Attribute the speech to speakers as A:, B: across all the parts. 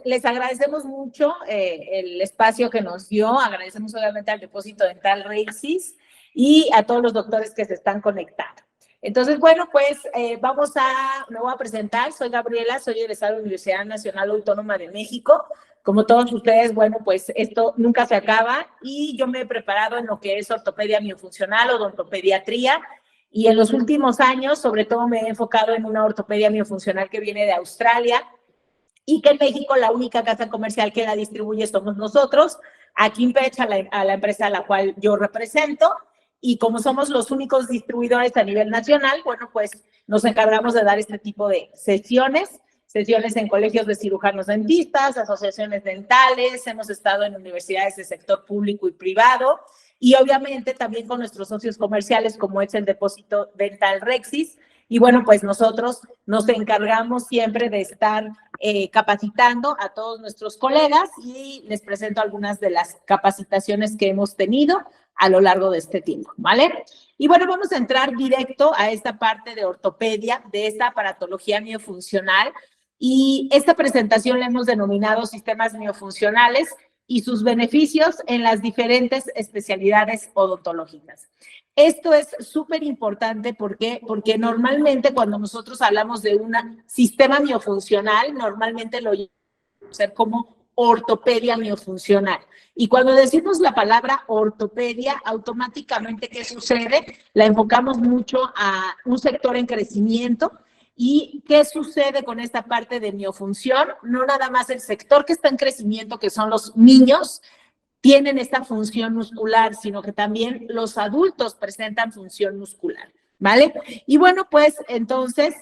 A: les agradecemos mucho el espacio que nos dio, agradecemos obviamente al Depósito Dental Rexis y a todos los doctores que se están conectando. Entonces, bueno, pues me voy a presentar, soy Gabriela, soy egresada de la Universidad Nacional Autónoma de México. Como todos ustedes, bueno, pues esto nunca se acaba y yo me he preparado en lo que es ortopedia miofuncional, odontopediatría, y en los últimos años, sobre todo, me he enfocado en una ortopedia miofuncional que viene de Australia y que en México la única casa comercial que la distribuye somos nosotros, aquí en Pech, a la empresa a la cual yo represento. Y como somos los únicos distribuidores a nivel nacional, bueno, pues nos encargamos de dar este tipo de sesiones en colegios de cirujanos dentistas, asociaciones dentales, hemos estado en universidades de sector público y privado, y obviamente también con nuestros socios comerciales, como es el Depósito Dental Rexis. Y bueno, pues nosotros nos encargamos siempre de estar capacitando a todos nuestros colegas y les presento algunas de las capacitaciones que hemos tenido a lo largo de este tiempo, ¿vale? Y bueno, vamos a entrar directo a esta parte de ortopedia, de esta aparatología miofuncional, y esta presentación la hemos denominado sistemas miofuncionales y sus beneficios en las diferentes especialidades odontológicas. Esto es súper importante porque normalmente cuando nosotros hablamos de un sistema miofuncional, normalmente lo llamamos como ortopedia miofuncional. Y cuando decimos la palabra ortopedia, automáticamente, ¿qué sucede? La enfocamos mucho a un sector en crecimiento. ¿Y qué sucede con esta parte de miofunción? No nada más el sector que está en crecimiento, que son los niños, tienen esta función muscular, sino que también los adultos presentan función muscular, ¿vale? Y bueno, pues entonces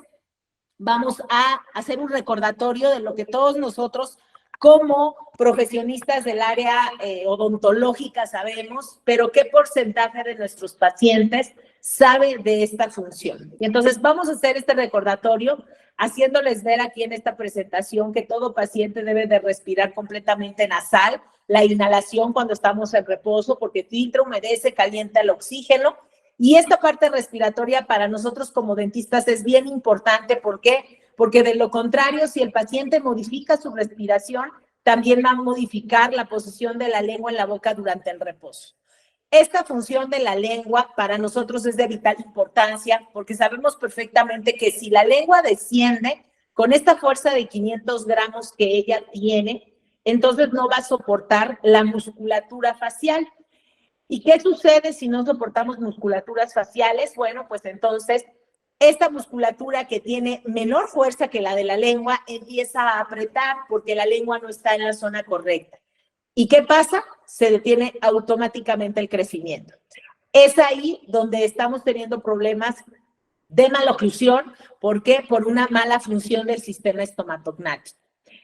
A: vamos a hacer un recordatorio de lo que todos nosotros como profesionistas del área odontológica sabemos, pero qué porcentaje de nuestros pacientes sabe de esta función. Y entonces vamos a hacer este recordatorio haciéndoles ver aquí en esta presentación que todo paciente debe de respirar completamente nasal, la inhalación cuando estamos en reposo, porque filtra, humedece, calienta el oxígeno. Y esta parte respiratoria para nosotros como dentistas es bien importante. ¿Por qué? Porque de lo contrario, si el paciente modifica su respiración, también va a modificar la posición de la lengua en la boca durante el reposo. Esta función de la lengua para nosotros es de vital importancia porque sabemos perfectamente que si la lengua desciende con esta fuerza de 500 gramos que ella tiene, entonces no va a soportar la musculatura facial. ¿Y qué sucede si no soportamos musculaturas faciales? Bueno, pues entonces esta musculatura que tiene menor fuerza que la de la lengua empieza a apretar porque la lengua no está en la zona correcta. ¿Y qué pasa? Se detiene automáticamente el crecimiento. Es ahí donde estamos teniendo problemas de maloclusión. ¿Por qué? Por una mala función del sistema estomatognático.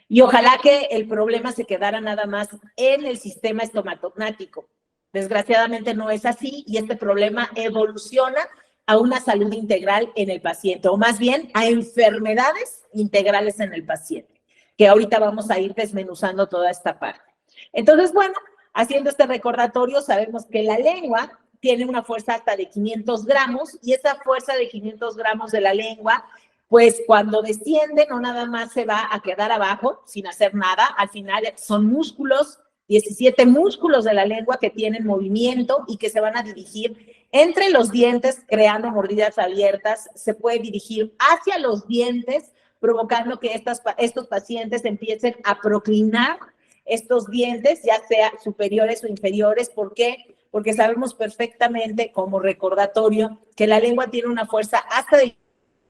A: Y ojalá que el problema se quedara nada más en el sistema estomatognático. Desgraciadamente no es así y este problema evoluciona a una salud integral en el paciente, o más bien a enfermedades integrales en el paciente, que ahorita vamos a ir desmenuzando toda esta parte. Entonces, bueno, haciendo este recordatorio, sabemos que la lengua tiene una fuerza hasta de 500 gramos y esa fuerza de 500 gramos de la lengua, pues cuando desciende no nada más se va a quedar abajo sin hacer nada, al final son músculos, 17 músculos de la lengua que tienen movimiento y que se van a dirigir entre los dientes creando mordidas abiertas, se puede dirigir hacia los dientes provocando que estos pacientes empiecen a proclinar estos dientes, ya sea superiores o inferiores. ¿Por qué? Porque sabemos perfectamente como recordatorio que la lengua tiene una fuerza hasta de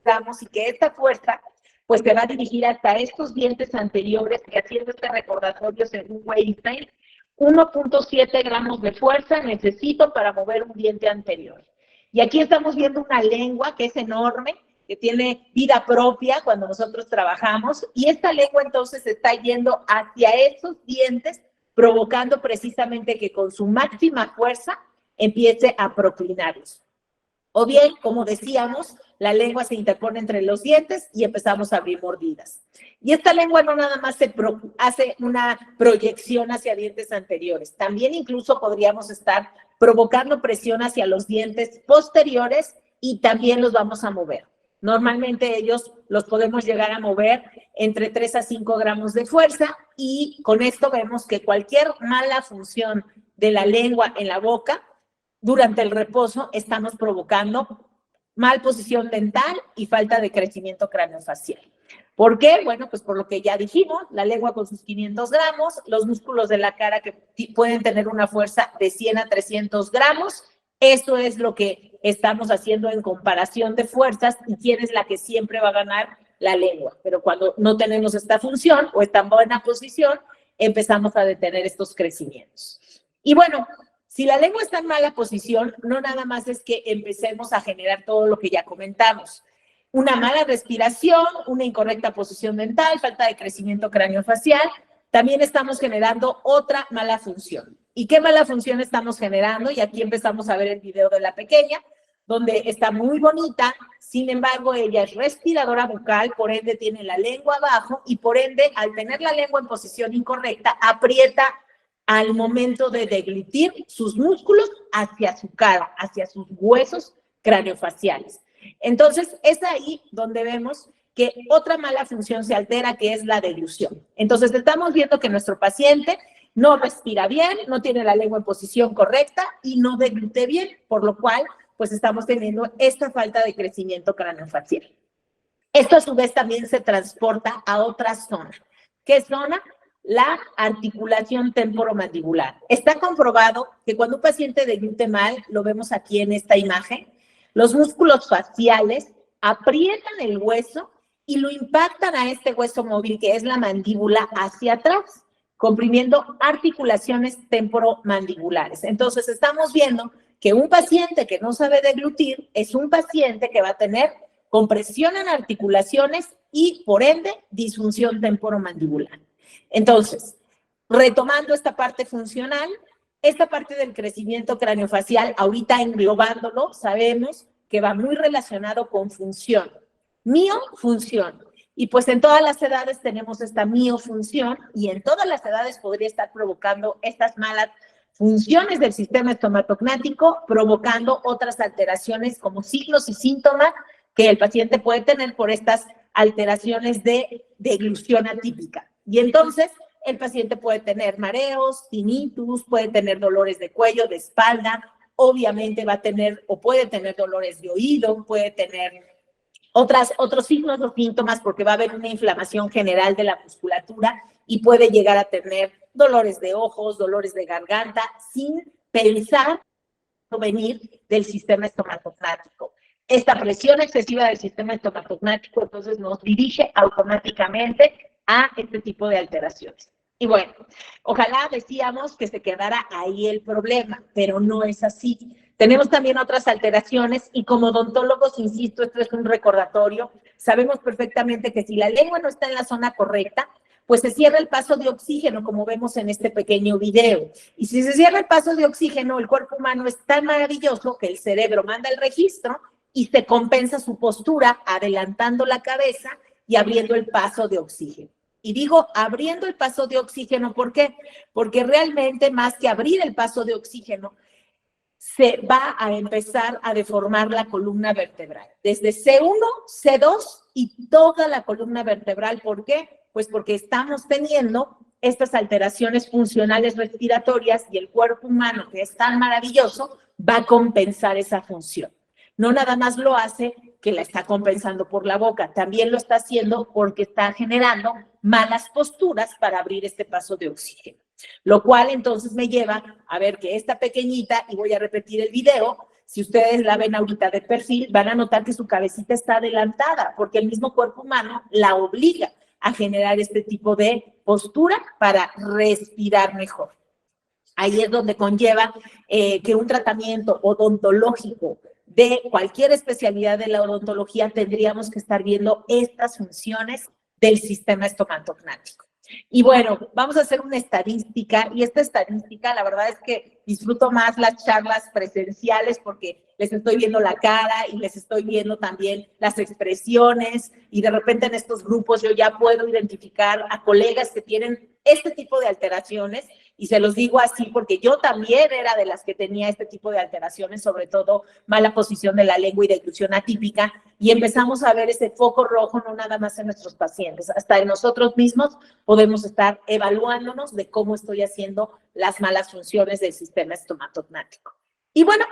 A: gramos y que esta fuerza pues se va a dirigir hasta estos dientes anteriores, que haciendo este recordatorio según Weinstein, 1.7 gramos de fuerza necesito para mover un diente anterior. Y aquí estamos viendo una lengua que es enorme, que tiene vida propia cuando nosotros trabajamos, y esta lengua entonces se está yendo hacia esos dientes, provocando precisamente que con su máxima fuerza empiece a proclinarlos. O bien, como decíamos, la lengua se interpone entre los dientes y empezamos a abrir mordidas. Y esta lengua no nada más hace una proyección hacia dientes anteriores, también incluso podríamos estar provocando presión hacia los dientes posteriores y también los vamos a mover. Normalmente ellos los podemos llegar a mover entre 3 a 5 gramos de fuerza, y con esto vemos que cualquier mala función de la lengua en la boca durante el reposo estamos provocando mal posición dental y falta de crecimiento craneofacial. ¿Por qué? Bueno, pues por lo que ya dijimos, la lengua con sus 500 gramos, los músculos de la cara que pueden tener una fuerza de 100 a 300 gramos. Esto es lo que estamos haciendo en comparación de fuerzas, y quién es la que siempre va a ganar: la lengua. Pero cuando no tenemos esta función o esta buena posición, empezamos a detener estos crecimientos. Y bueno, si la lengua está en mala posición, no nada más es que empecemos a generar todo lo que ya comentamos: una mala respiración, una incorrecta posición dental, falta de crecimiento craneofacial. También estamos generando otra mala función. ¿Y qué mala función estamos generando? Y aquí empezamos a ver el video de la pequeña, donde está muy bonita. Sin embargo, ella es respiradora bucal, por ende tiene la lengua abajo, y por ende, al tener la lengua en posición incorrecta, aprieta al momento de deglutir sus músculos hacia su cara, hacia sus huesos craneofaciales. Entonces, es ahí donde vemos que otra mala función se altera, que es la deglución. Entonces, estamos viendo que nuestro paciente no respira bien, no tiene la lengua en posición correcta y no deglute bien, por lo cual, pues estamos teniendo esta falta de crecimiento craneofacial. Esto a su vez también se transporta a otra zona. ¿Qué zona? La articulación temporomandibular. Está comprobado que cuando un paciente deglute mal, lo vemos aquí en esta imagen, los músculos faciales aprietan el hueso y lo impactan a este hueso móvil, que es la mandíbula, hacia atrás, comprimiendo articulaciones temporomandibulares. Entonces, estamos viendo que un paciente que no sabe deglutir es un paciente que va a tener compresión en articulaciones y, por ende, disfunción temporomandibular. Entonces, retomando esta parte funcional, esta parte del crecimiento craneofacial, ahorita englobándolo, sabemos que va muy relacionado con función. Miofunción. Y pues en todas las edades tenemos esta miofunción, y en todas las edades podría estar provocando estas malas funciones del sistema estomatognático, provocando otras alteraciones como signos y síntomas que el paciente puede tener por estas alteraciones de deglución atípica. Y entonces el paciente puede tener mareos, tinnitus, puede tener dolores de cuello, de espalda, obviamente va a tener o puede tener dolores de oído, puede tener otros signos o síntomas, porque va a haber una inflamación general de la musculatura y puede llegar a tener dolores de ojos, dolores de garganta, sin pensar venir del sistema estomatognático. Esta presión excesiva del sistema estomatognático entonces nos dirige automáticamente a este tipo de alteraciones. Y bueno, ojalá decíamos que se quedara ahí el problema, pero no es así. Tenemos también otras alteraciones, y como odontólogos, insisto, esto es un recordatorio, sabemos perfectamente que si la lengua no está en la zona correcta, pues se cierra el paso de oxígeno, como vemos en este pequeño video. Y si se cierra el paso de oxígeno, el cuerpo humano es tan maravilloso que el cerebro manda el registro y se compensa su postura adelantando la cabeza y abriendo el paso de oxígeno. Y digo abriendo el paso de oxígeno, ¿por qué? Porque realmente, más que abrir el paso de oxígeno, se va a empezar a deformar la columna vertebral, desde C1, C2 y toda la columna vertebral. ¿Por qué? Pues porque estamos teniendo estas alteraciones funcionales respiratorias, y el cuerpo humano, que es tan maravilloso, va a compensar esa función. No nada más lo hace que la está compensando por la boca, también lo está haciendo porque está generando malas posturas para abrir este paso de oxígeno. Lo cual entonces me lleva a ver que esta pequeñita, y voy a repetir el video, si ustedes la ven ahorita de perfil, van a notar que su cabecita está adelantada, porque el mismo cuerpo humano la obliga a generar este tipo de postura para respirar mejor. Ahí es donde conlleva que un tratamiento odontológico de cualquier especialidad de la odontología tendríamos que estar viendo estas funciones del sistema estomatognático. Y bueno, vamos a hacer una estadística y esta estadística, la verdad es que disfruto más las charlas presenciales porque les estoy viendo la cara y les estoy viendo también las expresiones y de repente en estos grupos yo ya puedo identificar a colegas que tienen este tipo de alteraciones y se los digo así porque yo también era de las que tenía este tipo de alteraciones, sobre todo mala posición de la lengua y deglución atípica, y empezamos a ver ese foco rojo no nada más en nuestros pacientes, hasta en nosotros mismos podemos estar evaluándonos de cómo estoy haciendo las malas funciones del sistema estomatognático. Y bueno,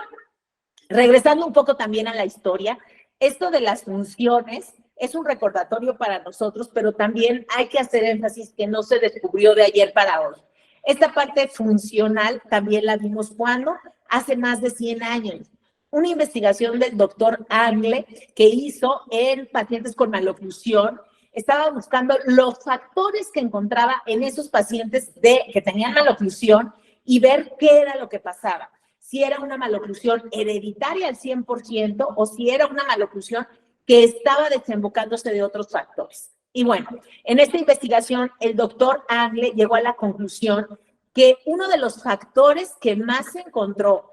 A: regresando un poco también a la historia, esto de las funciones es un recordatorio para nosotros, pero también hay que hacer énfasis que no se descubrió de ayer para hoy. Esta parte funcional también la vimos cuando hace más de 100 años. Una investigación del doctor Angle que hizo en pacientes con maloclusión, estaba buscando los factores que encontraba en esos pacientes que tenían maloclusión y ver qué era lo que pasaba. Si era una maloclusión hereditaria al 100% o si era una maloclusión que estaba desembocándose de otros factores. Y bueno, en esta investigación el doctor Angle llegó a la conclusión que uno de los factores que más se encontró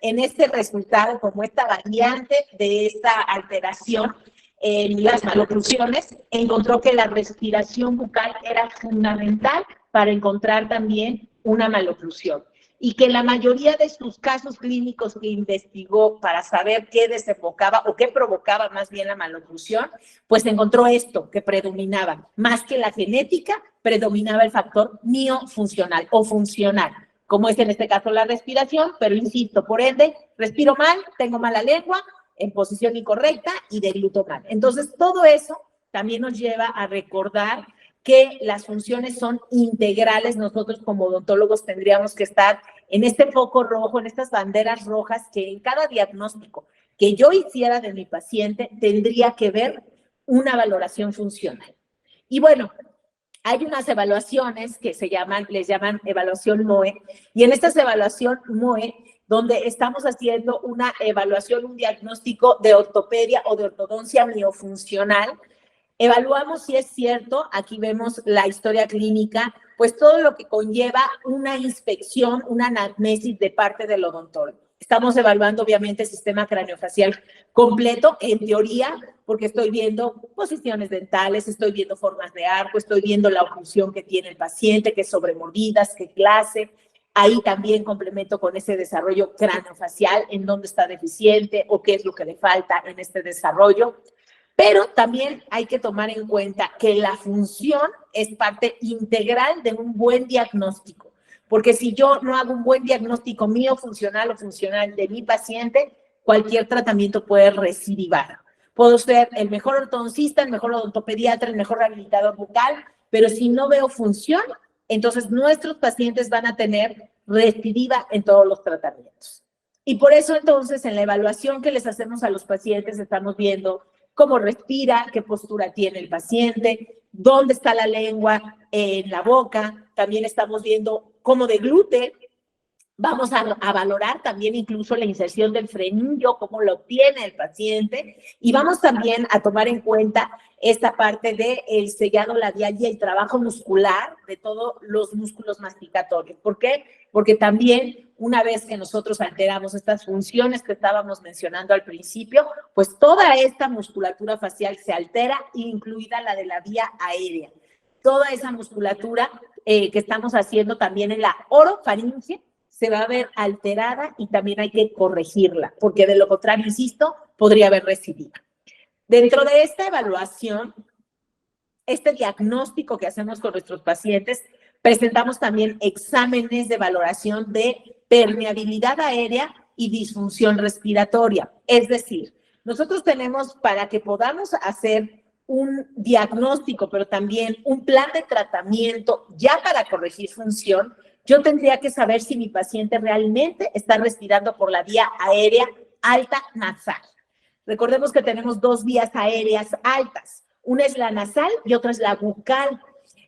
A: en este resultado, como esta variante de esta alteración en las maloclusiones, encontró que la respiración bucal era fundamental para encontrar también una maloclusión y que la mayoría de sus casos clínicos que investigó para saber qué desembocaba o qué provocaba más bien la maloclusión, pues encontró esto que predominaba, más que la genética, predominaba el factor miofuncional o funcional, como es en este caso la respiración, pero insisto, por ende, respiro mal, tengo mala lengua, en posición incorrecta y degluto mal. Entonces, todo eso también nos lleva a recordar que las funciones son integrales. Nosotros como odontólogos tendríamos que estar en este foco rojo, en estas banderas rojas, que en cada diagnóstico que yo hiciera de mi paciente tendría que ver una valoración funcional. Y bueno, hay unas evaluaciones que les llaman evaluación MOE, y en esta evaluación MOE, donde estamos haciendo una evaluación, un diagnóstico de ortopedia o de ortodoncia miofuncional, evaluamos si es cierto, aquí vemos la historia clínica, pues todo lo que conlleva una inspección, una anamnesis de parte del odontólogo. Estamos evaluando obviamente el sistema craneofacial completo, en teoría, porque estoy viendo posiciones dentales, estoy viendo formas de arco, estoy viendo la oclusión que tiene el paciente, qué sobremordidas, qué clase. Ahí también complemento con ese desarrollo craneofacial, en dónde está deficiente o qué es lo que le falta en este desarrollo. Pero también hay que tomar en cuenta que la función es parte integral de un buen diagnóstico, porque si yo no hago un buen diagnóstico mío, funcional o funcional de mi paciente, cualquier tratamiento puede recidivar. Puedo ser el mejor ortodoncista, el mejor odontopediatra, el mejor rehabilitador bucal, pero si no veo función, entonces nuestros pacientes van a tener recidiva en todos los tratamientos. Y por eso entonces en la evaluación que les hacemos a los pacientes estamos viendo cómo respira, qué postura tiene el paciente, dónde está la lengua en la boca, también estamos viendo cómo deglute. Vamos a valorar también incluso la inserción del frenillo, cómo lo obtiene el paciente, y vamos también a tomar en cuenta esta parte del sellado labial y el trabajo muscular de todos los músculos masticatorios. ¿Por qué? Porque también una vez que nosotros alteramos estas funciones que estábamos mencionando al principio, pues toda esta musculatura facial se altera, incluida la de la vía aérea. Toda esa musculatura que estamos haciendo también en la orofaringe se va a ver alterada y también hay que corregirla, porque de lo contrario, insisto, podría haber recidiva. Dentro de esta evaluación, este diagnóstico que hacemos con nuestros pacientes, presentamos también exámenes de valoración de permeabilidad aérea y disfunción respiratoria. Es decir, nosotros tenemos, para que podamos hacer un diagnóstico, pero también un plan de tratamiento ya para corregir función, yo tendría que saber si mi paciente realmente está respirando por la vía aérea alta nasal. Recordemos que tenemos dos vías aéreas altas. Una es la nasal y otra es la bucal.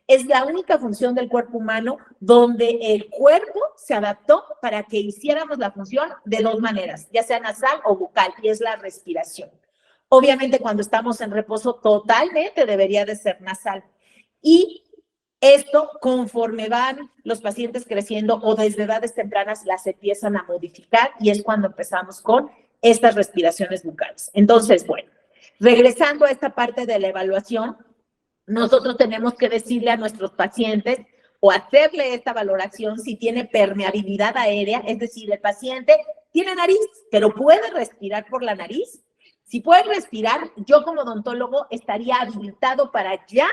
A: Es la única función del cuerpo humano donde el cuerpo se adaptó para que hiciéramos la función de dos maneras, ya sea nasal o bucal, y es la respiración. Obviamente, cuando estamos en reposo, totalmente debería de ser nasal. Y esto, conforme van los pacientes creciendo o desde edades tempranas, las empiezan a modificar y es cuando empezamos con estas respiraciones bucales. Entonces, bueno, regresando a esta parte de la evaluación, nosotros tenemos que decirle a nuestros pacientes o hacerle esta valoración si tiene permeabilidad aérea, es decir, el paciente tiene nariz, pero puede respirar por la nariz. Si puede respirar, yo como odontólogo estaría habilitado para ya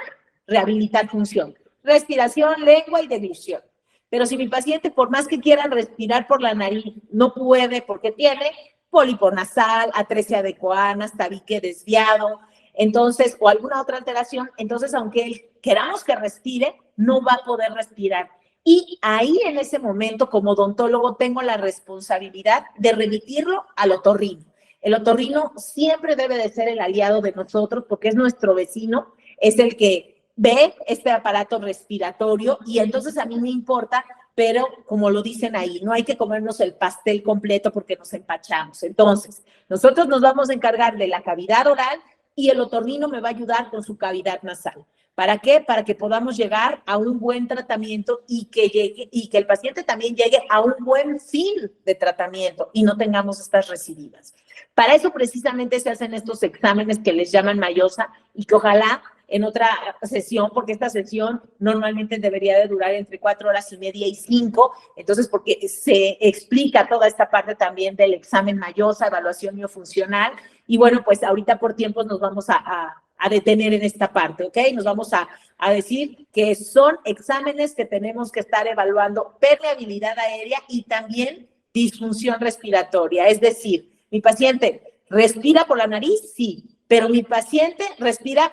A: rehabilitar función. Respiración, lengua y deglución. Pero si mi paciente, por más que quiera respirar por la nariz, no puede porque tiene pólipo nasal, atresia de coanas, tabique desviado, entonces, o alguna otra alteración, entonces, aunque queramos que respire, no va a poder respirar. Y ahí, en ese momento, como odontólogo, tengo la responsabilidad de remitirlo al otorrino. El otorrino siempre debe de ser el aliado de nosotros porque es nuestro vecino, es el que ve este aparato respiratorio y entonces a mí me importa, pero como lo dicen ahí, no hay que comernos el pastel completo porque nos empachamos. Entonces, nosotros nos vamos a encargar de la cavidad oral y el otorrino me va a ayudar con su cavidad nasal. ¿Para qué? Para que podamos llegar a un buen tratamiento y que el paciente también llegue a un buen fin de tratamiento y no tengamos estas recidivas. Para eso precisamente se hacen estos exámenes que les llaman Mayosa y que ojalá en otra sesión, porque esta sesión normalmente debería de durar entre 4 horas y media y 5, entonces porque se explica toda esta parte también del examen Mayosa, evaluación miofuncional, y bueno, pues ahorita por tiempos nos vamos a detener en esta parte, ¿ok? Nos vamos a decir que son exámenes que tenemos que estar evaluando permeabilidad aérea y también disfunción respiratoria, es decir, mi paciente respira por la nariz, sí, pero mi paciente respira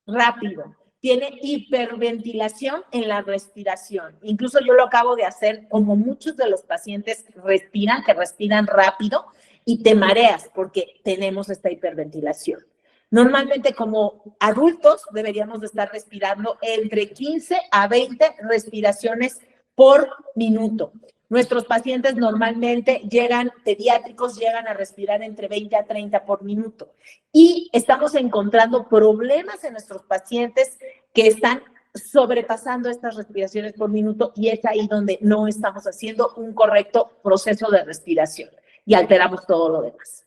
A: rápido, tiene hiperventilación en la respiración. Incluso yo lo acabo de hacer, como muchos de los pacientes respiran, que respiran rápido y te mareas porque tenemos esta hiperventilación. Normalmente como adultos deberíamos de estar respirando entre 15 a 20 respiraciones por minuto. Nuestros pacientes normalmente pediátricos llegan a respirar entre 20 a 30 por minuto. Y estamos encontrando problemas en nuestros pacientes que están sobrepasando estas respiraciones por minuto y es ahí donde no estamos haciendo un correcto proceso de respiración y alteramos todo lo demás.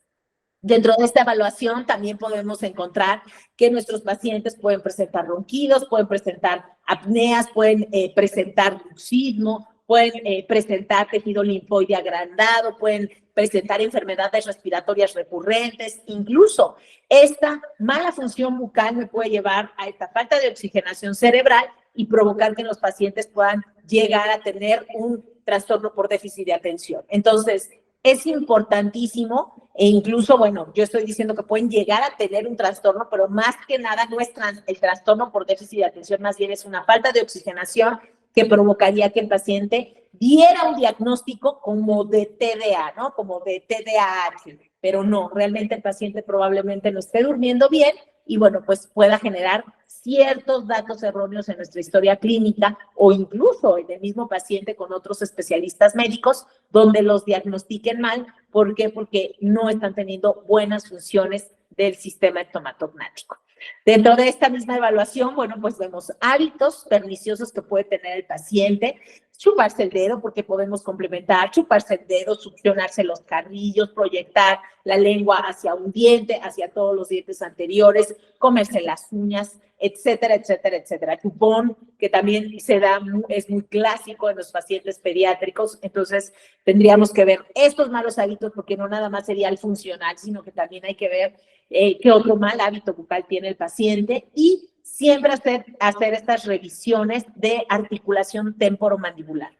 A: Dentro de esta evaluación también podemos encontrar que nuestros pacientes pueden presentar ronquidos, pueden presentar apneas, pueden presentar bruxismo, pueden presentar tejido linfoide agrandado, pueden presentar enfermedades respiratorias recurrentes, incluso esta mala función bucal me puede llevar a esta falta de oxigenación cerebral y provocar que los pacientes puedan llegar a tener un trastorno por déficit de atención. Entonces, es importantísimo e incluso, bueno, yo estoy diciendo que pueden llegar a tener un trastorno, pero más que nada no es el trastorno por déficit de atención, más bien es una falta de oxigenación que provocaría que el paciente diera un diagnóstico como de TDA, ¿no? Como de TDAH, pero no, realmente el paciente probablemente no esté durmiendo bien y bueno, pues pueda generar ciertos datos erróneos en nuestra historia clínica o incluso en el mismo paciente con otros especialistas médicos donde los diagnostiquen mal. ¿Por qué? Porque no están teniendo buenas funciones del sistema estomatognático. Dentro de esta misma evaluación, bueno, pues vemos hábitos perniciosos que puede tener el paciente, chuparse el dedo, porque podemos complementar, chuparse el dedo, succionarse los carrillos, proyectar la lengua hacia un diente, hacia todos los dientes anteriores, comerse las uñas, etcétera, etcétera, etcétera. Chupón, que también se da, es muy clásico en los pacientes pediátricos, entonces tendríamos que ver estos malos hábitos, porque no nada más sería el funcional, sino que también hay que ver qué otro mal hábito bucal tiene el paciente y siempre hacer estas revisiones de articulación temporomandibular.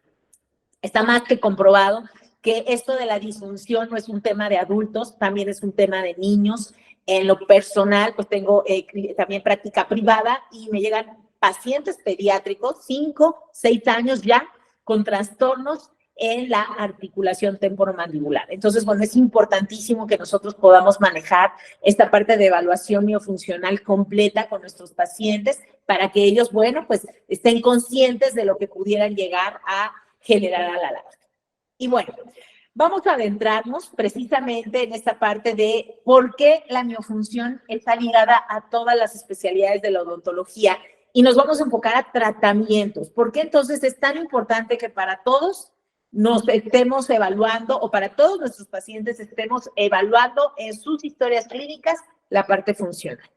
A: Está más que comprobado que esto de la disfunción no es un tema de adultos, también es un tema de niños. En lo personal, pues tengo también práctica privada y me llegan pacientes pediátricos, 5, 6 años ya, con trastornos en la articulación temporomandibular. Entonces, bueno, es importantísimo que nosotros podamos manejar esta parte de evaluación miofuncional completa con nuestros pacientes para que ellos, bueno, pues estén conscientes de lo que pudieran llegar a generar a la larga. Y bueno, Vamos a adentrarnos precisamente en esta parte de por qué la miofunción está ligada a todas las especialidades de la odontología y nos vamos a enfocar a tratamientos. ¿Por qué entonces es tan importante que para todos nos estemos evaluando o para todos nuestros pacientes estemos evaluando en sus historias clínicas la parte funcional?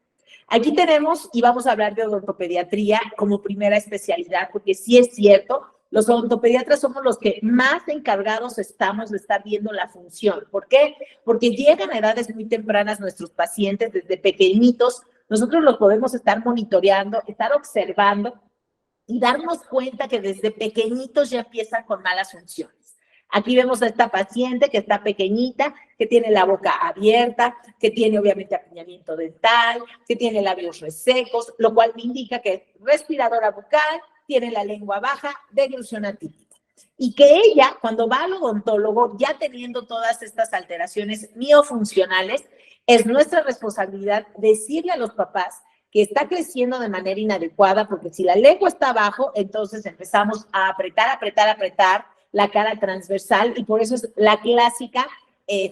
A: Aquí tenemos, y vamos a hablar de odontopediatría como primera especialidad, porque sí es cierto, los odontopediatras somos los que más encargados estamos de estar viendo la función. ¿Por qué? Porque llegan a edades muy tempranas nuestros pacientes, desde pequeñitos, nosotros los podemos estar monitoreando, estar observando y darnos cuenta que desde pequeñitos ya empiezan con malas funciones. Aquí vemos a esta paciente que está pequeñita, que tiene la boca abierta, que tiene obviamente apiñamiento dental, que tiene labios resecos, lo cual me indica que es respiradora bucal, tiene la lengua baja, deglución atípica. Y que ella, cuando va al odontólogo, ya teniendo todas estas alteraciones miofuncionales, es nuestra responsabilidad decirle a los papás que está creciendo de manera inadecuada, porque si la lengua está abajo, entonces empezamos a apretar la cara transversal, y por eso es la clásica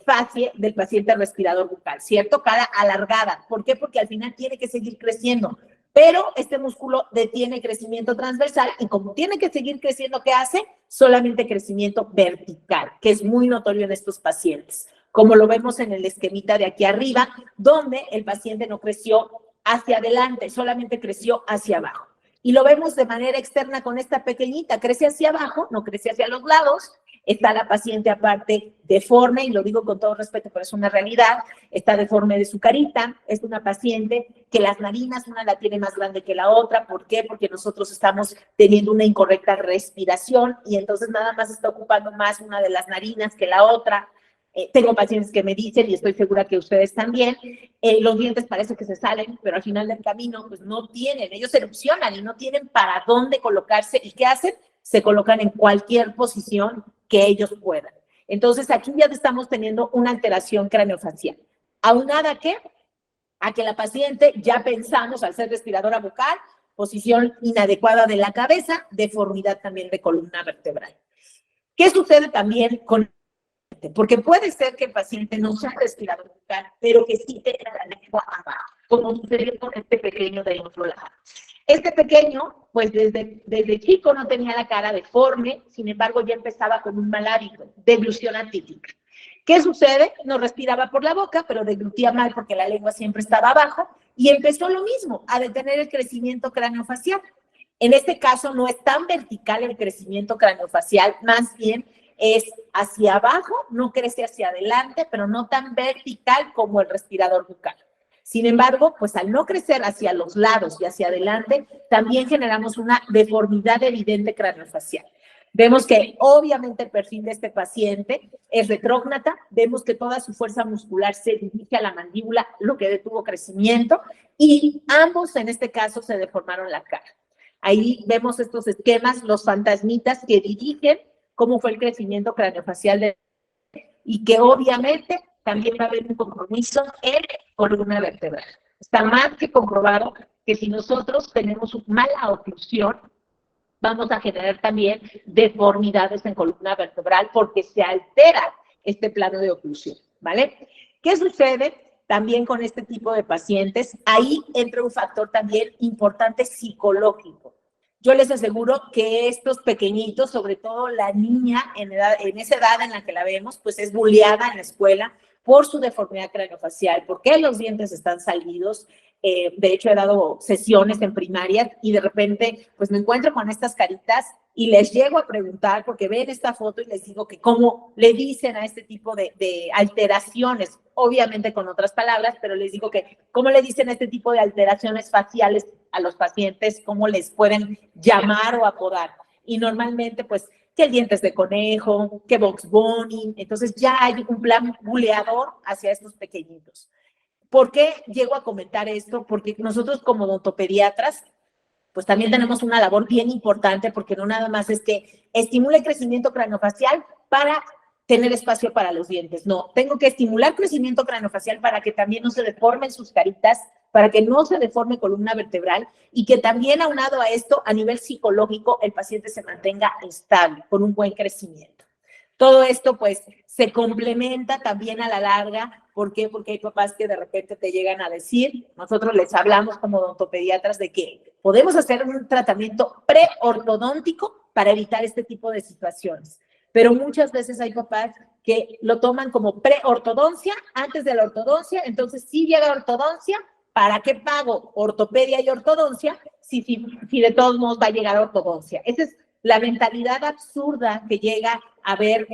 A: fascie del paciente respirador bucal, ¿cierto? Cara alargada. ¿Por qué? Porque al final tiene que seguir creciendo, pero este músculo detiene crecimiento transversal y como tiene que seguir creciendo, ¿qué hace? Solamente crecimiento vertical, que es muy notorio en estos pacientes, como lo vemos en el esquemita de aquí arriba, donde el paciente no creció hacia adelante, solamente creció hacia abajo. Y lo vemos de manera externa con esta pequeñita, crece hacia abajo, no crece hacia los lados. Está la paciente aparte deforme, y lo digo con todo respeto, pero es una realidad, está deforme de su carita, es una paciente que las narinas, una la tiene más grande que la otra. ¿Por qué? Porque nosotros estamos teniendo una incorrecta respiración y entonces nada más está ocupando más una de las narinas que la otra. Tengo pacientes que me dicen, y estoy segura que ustedes también, los dientes parece que se salen, pero al final del camino pues no tienen, ellos erupcionan y no tienen para dónde colocarse. ¿Y qué hacen? Se colocan en cualquier posición que ellos puedan. Entonces aquí ya estamos teniendo una alteración craneofacial. ¿Aunada a qué? A que la paciente, ya pensamos, al ser respiradora bucal, posición inadecuada de la cabeza, deformidad también de columna vertebral. ¿Qué sucede también con? Porque puede ser que el paciente no sea respirador bucal, pero que sí tenga la lengua abajo, como sucedió con este pequeño del otro lado. Este pequeño, pues desde chico no tenía la cara deforme, sin embargo ya empezaba con un mal hábito, deglución atípica. ¿Qué sucede? No respiraba por la boca, pero deglutía mal porque la lengua siempre estaba abajo, y empezó lo mismo, a detener el crecimiento craneofacial. En este caso no es tan vertical el crecimiento craneofacial, más bien es hacia abajo, no crece hacia adelante, pero no tan vertical como el respirador bucal. Sin embargo, pues al no crecer hacia los lados y hacia adelante, también generamos una deformidad evidente craneofacial. Vemos que obviamente el perfil de este paciente es retrógnata, vemos que toda su fuerza muscular se dirige a la mandíbula, lo que detuvo crecimiento, y ambos en este caso se deformaron la cara. Ahí vemos estos esquemas, los fantasmitas que dirigen cómo fue el crecimiento craneofacial y que obviamente también va a haber un compromiso en columna vertebral. Está más que comprobado que si nosotros tenemos una mala oclusión, vamos a generar también deformidades en columna vertebral porque se altera este plano de oclusión, ¿vale? ¿Qué sucede también con este tipo de pacientes? Ahí entra un factor también importante psicológico. Yo les aseguro que estos pequeñitos, sobre todo la niña en esa edad en la que la vemos, pues es bulleada en la escuela por su deformidad craneofacial, porque los dientes están salidos. De hecho, he dado sesiones en primarias y de repente pues me encuentro con estas caritas y les llego a preguntar, porque ven esta foto y les digo que cómo le dicen a este tipo de alteraciones, obviamente con otras palabras, pero les digo que cómo le dicen a este tipo de alteraciones faciales a los pacientes, cómo les pueden llamar o apodar. Y normalmente pues que el diente es de conejo, que box bunny. Entonces ya hay un plan buleador hacia estos pequeñitos. ¿Por qué llego a comentar esto? Porque nosotros como odontopediatras, pues también tenemos una labor bien importante, porque no nada más es que estimule el crecimiento craneofacial para tener espacio para los dientes. No, tengo que estimular crecimiento craneofacial para que también no se deformen sus caritas, para que no se deforme columna vertebral y que también aunado a esto, a nivel psicológico, el paciente se mantenga estable, con un buen crecimiento. Todo esto, pues, se complementa también a la larga. ¿Por qué? Porque hay papás que de repente te llegan a decir, nosotros les hablamos como odontopediatras de que podemos hacer un tratamiento preortodóntico para evitar este tipo de situaciones. Pero muchas veces hay papás que lo toman como preortodoncia antes de la ortodoncia, entonces si llega la ortodoncia, ¿para qué pago ortopedia y ortodoncia si de todos modos va a llegar a ortodoncia? Esa es la mentalidad absurda que llega a haber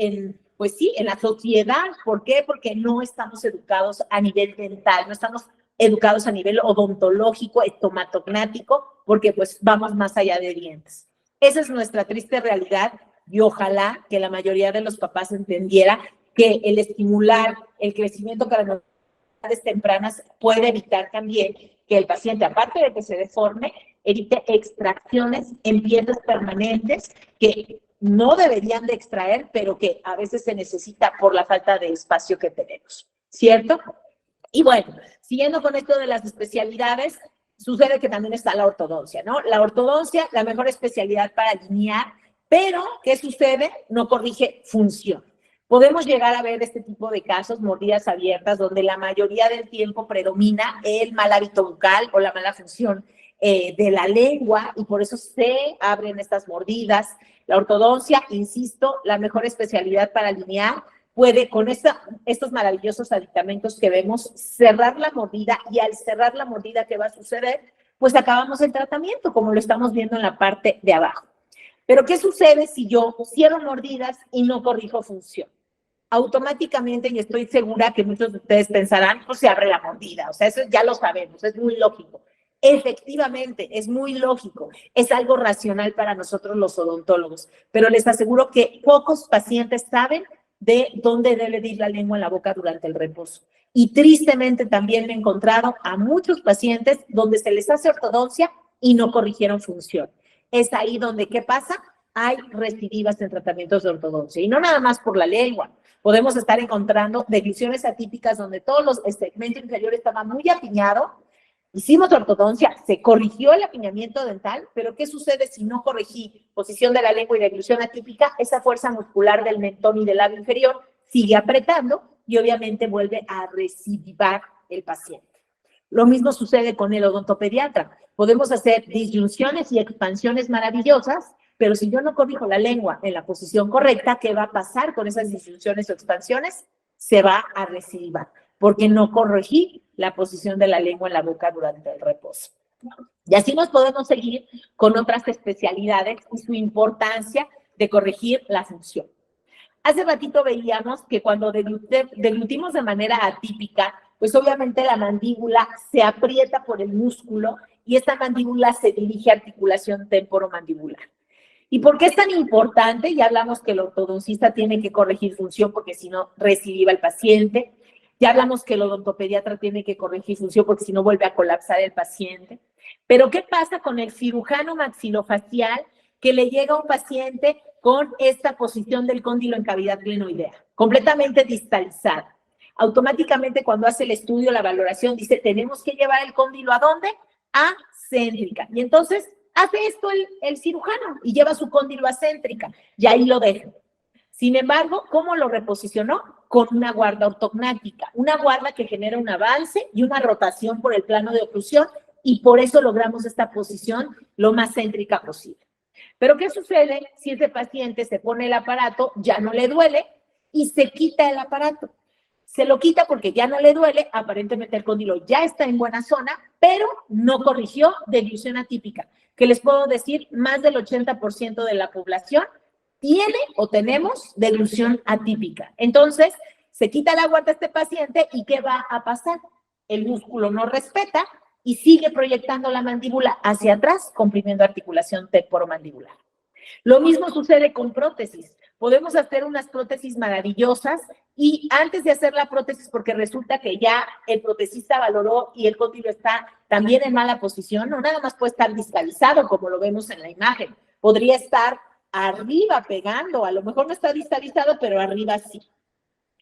A: pues sí, en la sociedad. ¿Por qué? Porque no estamos educados a nivel dental, no estamos educados a nivel odontológico, estomatognático, porque pues vamos más allá de dientes. Esa es nuestra triste realidad y ojalá que la mayoría de los papás entendiera que el estimular el crecimiento para edades tempranas puede evitar también que el paciente, aparte de que se deforme, evite extracciones en piezas permanentes que no deberían de extraer, pero que a veces se necesita por la falta de espacio que tenemos, ¿cierto? Y bueno, siguiendo con esto de las especialidades, sucede que también está la ortodoncia, ¿no? La ortodoncia, la mejor especialidad para alinear, pero ¿qué sucede? No corrige función. Podemos llegar a ver este tipo de casos, mordidas abiertas, donde la mayoría del tiempo predomina el mal hábito bucal o la mala función de la lengua, y por eso se abren estas mordidas. La ortodoncia, insisto, la mejor especialidad para alinear, puede con estos maravillosos aditamentos que vemos cerrar la mordida, y al cerrar la mordida, ¿qué va a suceder? Pues acabamos el tratamiento, como lo estamos viendo en la parte de abajo. Pero ¿qué sucede si yo cierro mordidas y no corrijo función? Automáticamente, y estoy segura que muchos de ustedes pensarán, pues se abre la mordida, o sea, eso ya lo sabemos, es muy lógico. Efectivamente, es muy lógico, es algo racional para nosotros los odontólogos, pero les aseguro que pocos pacientes saben de dónde debe ir la lengua en la boca durante el reposo. Y tristemente también me he encontrado a muchos pacientes donde se les hace ortodoncia y no corrigieron función. Es ahí donde, ¿qué pasa? Hay recidivas en tratamientos de ortodoncia, y no nada más por la lengua. Podemos estar encontrando degluciones atípicas donde el segmento inferior estaba muy apiñado. Hicimos ortodoncia, se corrigió el apiñamiento dental, pero ¿qué sucede si no corregí posición de la lengua y deglución atípica? Esa fuerza muscular del mentón y del labio inferior sigue apretando y obviamente vuelve a recidivar el paciente. Lo mismo sucede con el odontopediatra. Podemos hacer disyunciones y expansiones maravillosas, pero si yo no corrijo la lengua en la posición correcta, ¿qué va a pasar con esas disyunciones o expansiones? Se va a recidivar, porque no corregí la posición de la lengua en la boca durante el reposo. Y así nos podemos seguir con otras especialidades y su importancia de corregir la función. Hace ratito veíamos que cuando deglutimos de manera atípica, pues obviamente la mandíbula se aprieta por el músculo y esta mandíbula se dirige a articulación temporomandibular. ¿Y por qué es tan importante? Ya hablamos que el ortodoncista tiene que corregir función porque si no recidiva el paciente. Ya hablamos que el odontopediatra tiene que corregir función porque si no vuelve a colapsar el paciente. Pero ¿qué pasa con el cirujano maxilofacial que le llega a un paciente con esta posición del cóndilo en cavidad glenoidea, completamente distalizada? Automáticamente cuando hace el estudio, la valoración, dice, tenemos que llevar el cóndilo ¿a dónde? A céntrica. Y entonces hace esto el cirujano y lleva su cóndilo a céntrica y ahí lo deja. Sin embargo, ¿cómo lo reposicionó? Con una guarda ortognática, una guarda que genera un avance y una rotación por el plano de oclusión, y por eso logramos esta posición lo más céntrica posible. Pero ¿qué sucede si ese paciente se pone el aparato, ya no le duele y se quita el aparato? Se lo quita porque ya no le duele, aparentemente el cóndilo ya está en buena zona, pero no corrigió deglución atípica, que les puedo decir, más del 80% de la población tiene o tenemos deglución atípica. Entonces, se quita la guarda a este paciente y ¿qué va a pasar? El músculo no respeta y sigue proyectando la mandíbula hacia atrás, comprimiendo articulación temporomandibular. Lo mismo sucede con prótesis. Podemos hacer unas prótesis maravillosas y antes de hacer la prótesis, porque resulta que ya el protesista valoró y el cóndilo está también en mala posición, no nada más puede estar distalizado como lo vemos en la imagen, podría estar arriba pegando, a lo mejor no está distalizado, pero arriba sí.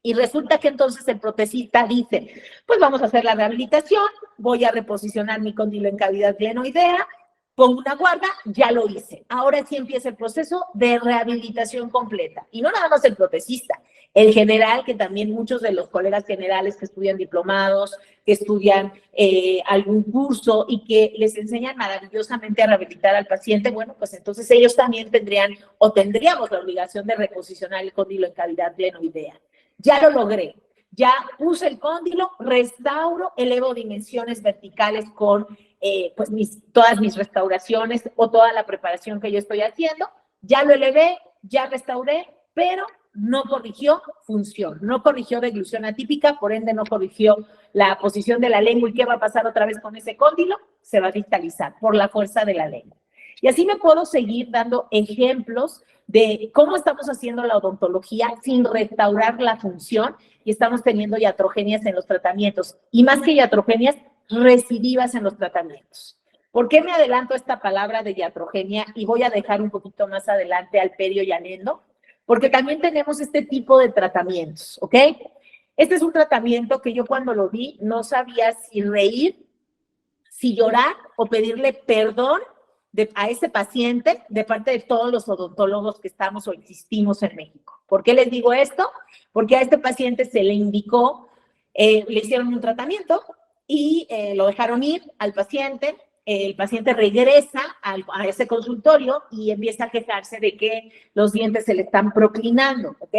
A: Y resulta que entonces el protesista dice, pues vamos a hacer la rehabilitación, voy a reposicionar mi cóndilo en cavidad glenoidea, pongo una guarda, ya lo hice. Ahora sí empieza el proceso de rehabilitación completa. Y no nada más el protesista, el general, que también muchos de los colegas generales que estudian diplomados, que estudian algún curso y que les enseñan maravillosamente a rehabilitar al paciente, bueno, pues entonces ellos también tendrían o tendríamos la obligación de reposicionar el cóndilo en cavidad glenoidea. Ya lo logré. Ya puse el cóndilo, restauro, elevo dimensiones verticales con pues todas mis restauraciones o toda la preparación que yo estoy haciendo. Ya lo elevé, ya restauré, pero no corrigió función, no corrigió deglución atípica, por ende no corrigió la posición de la lengua. ¿Y qué va a pasar otra vez con ese cóndilo? Se va a distalizar por la fuerza de la lengua. Y así me puedo seguir dando ejemplos de cómo estamos haciendo la odontología sin restaurar la función y estamos teniendo iatrogenias en los tratamientos. Y más que iatrogenias, recidivas en los tratamientos. ¿Por qué me adelanto esta palabra de iatrogenia y voy a dejar un poquito más adelante al perio y al endo? Porque también tenemos este tipo de tratamientos, ¿ok? Este es un tratamiento que yo cuando lo vi no sabía si reír, si llorar o pedirle perdón a ese paciente de parte de todos los odontólogos que estamos o existimos en México. ¿Por qué les digo esto? Porque a este paciente se le indicó, le hicieron un tratamiento y lo dejaron ir al paciente. El paciente regresa a ese consultorio y empieza a quejarse de que los dientes se le están proclinando, ¿ok?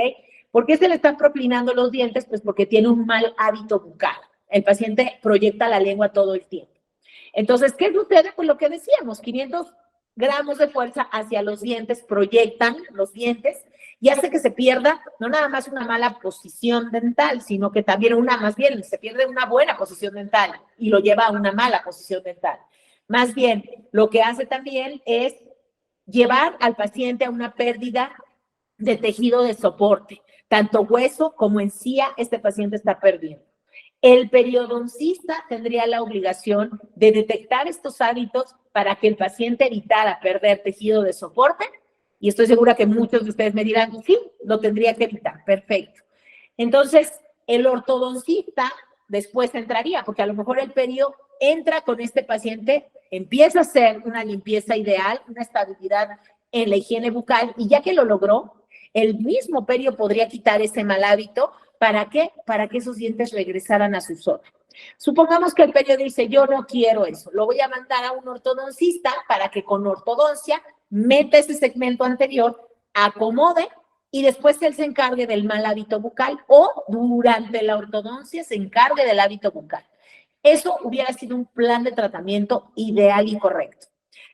A: ¿Por qué se le están proclinando los dientes? Pues porque tiene un mal hábito bucal. El paciente proyecta la lengua todo el tiempo. Entonces, ¿qué sucede? Pues lo que decíamos, 500 gramos de fuerza hacia los dientes proyectan los dientes y hace que se pierda no nada más una mala posición dental, sino que también más bien se pierde una buena posición dental y lo lleva a una mala posición dental. Más bien, lo que hace también es llevar al paciente a una pérdida de tejido de soporte, tanto hueso como encía, este paciente está perdiendo. El periodoncista tendría la obligación de detectar estos hábitos para que el paciente evitara perder tejido de soporte, y estoy segura que muchos de ustedes me dirán, sí, lo tendría que evitar, perfecto. Entonces, el ortodoncista después entraría, porque a lo mejor el perio entra con este paciente, empieza a hacer una limpieza ideal, una estabilidad en la higiene bucal, y ya que lo logró, el mismo perio podría quitar ese mal hábito. ¿Para qué? Para que esos dientes regresaran a su zona. Supongamos que el perio dice, yo no quiero eso, lo voy a mandar a un ortodoncista para que con ortodoncia meta ese segmento anterior, acomode y después él se encargue del mal hábito bucal o durante la ortodoncia se encargue del hábito bucal. Eso hubiera sido un plan de tratamiento ideal y correcto.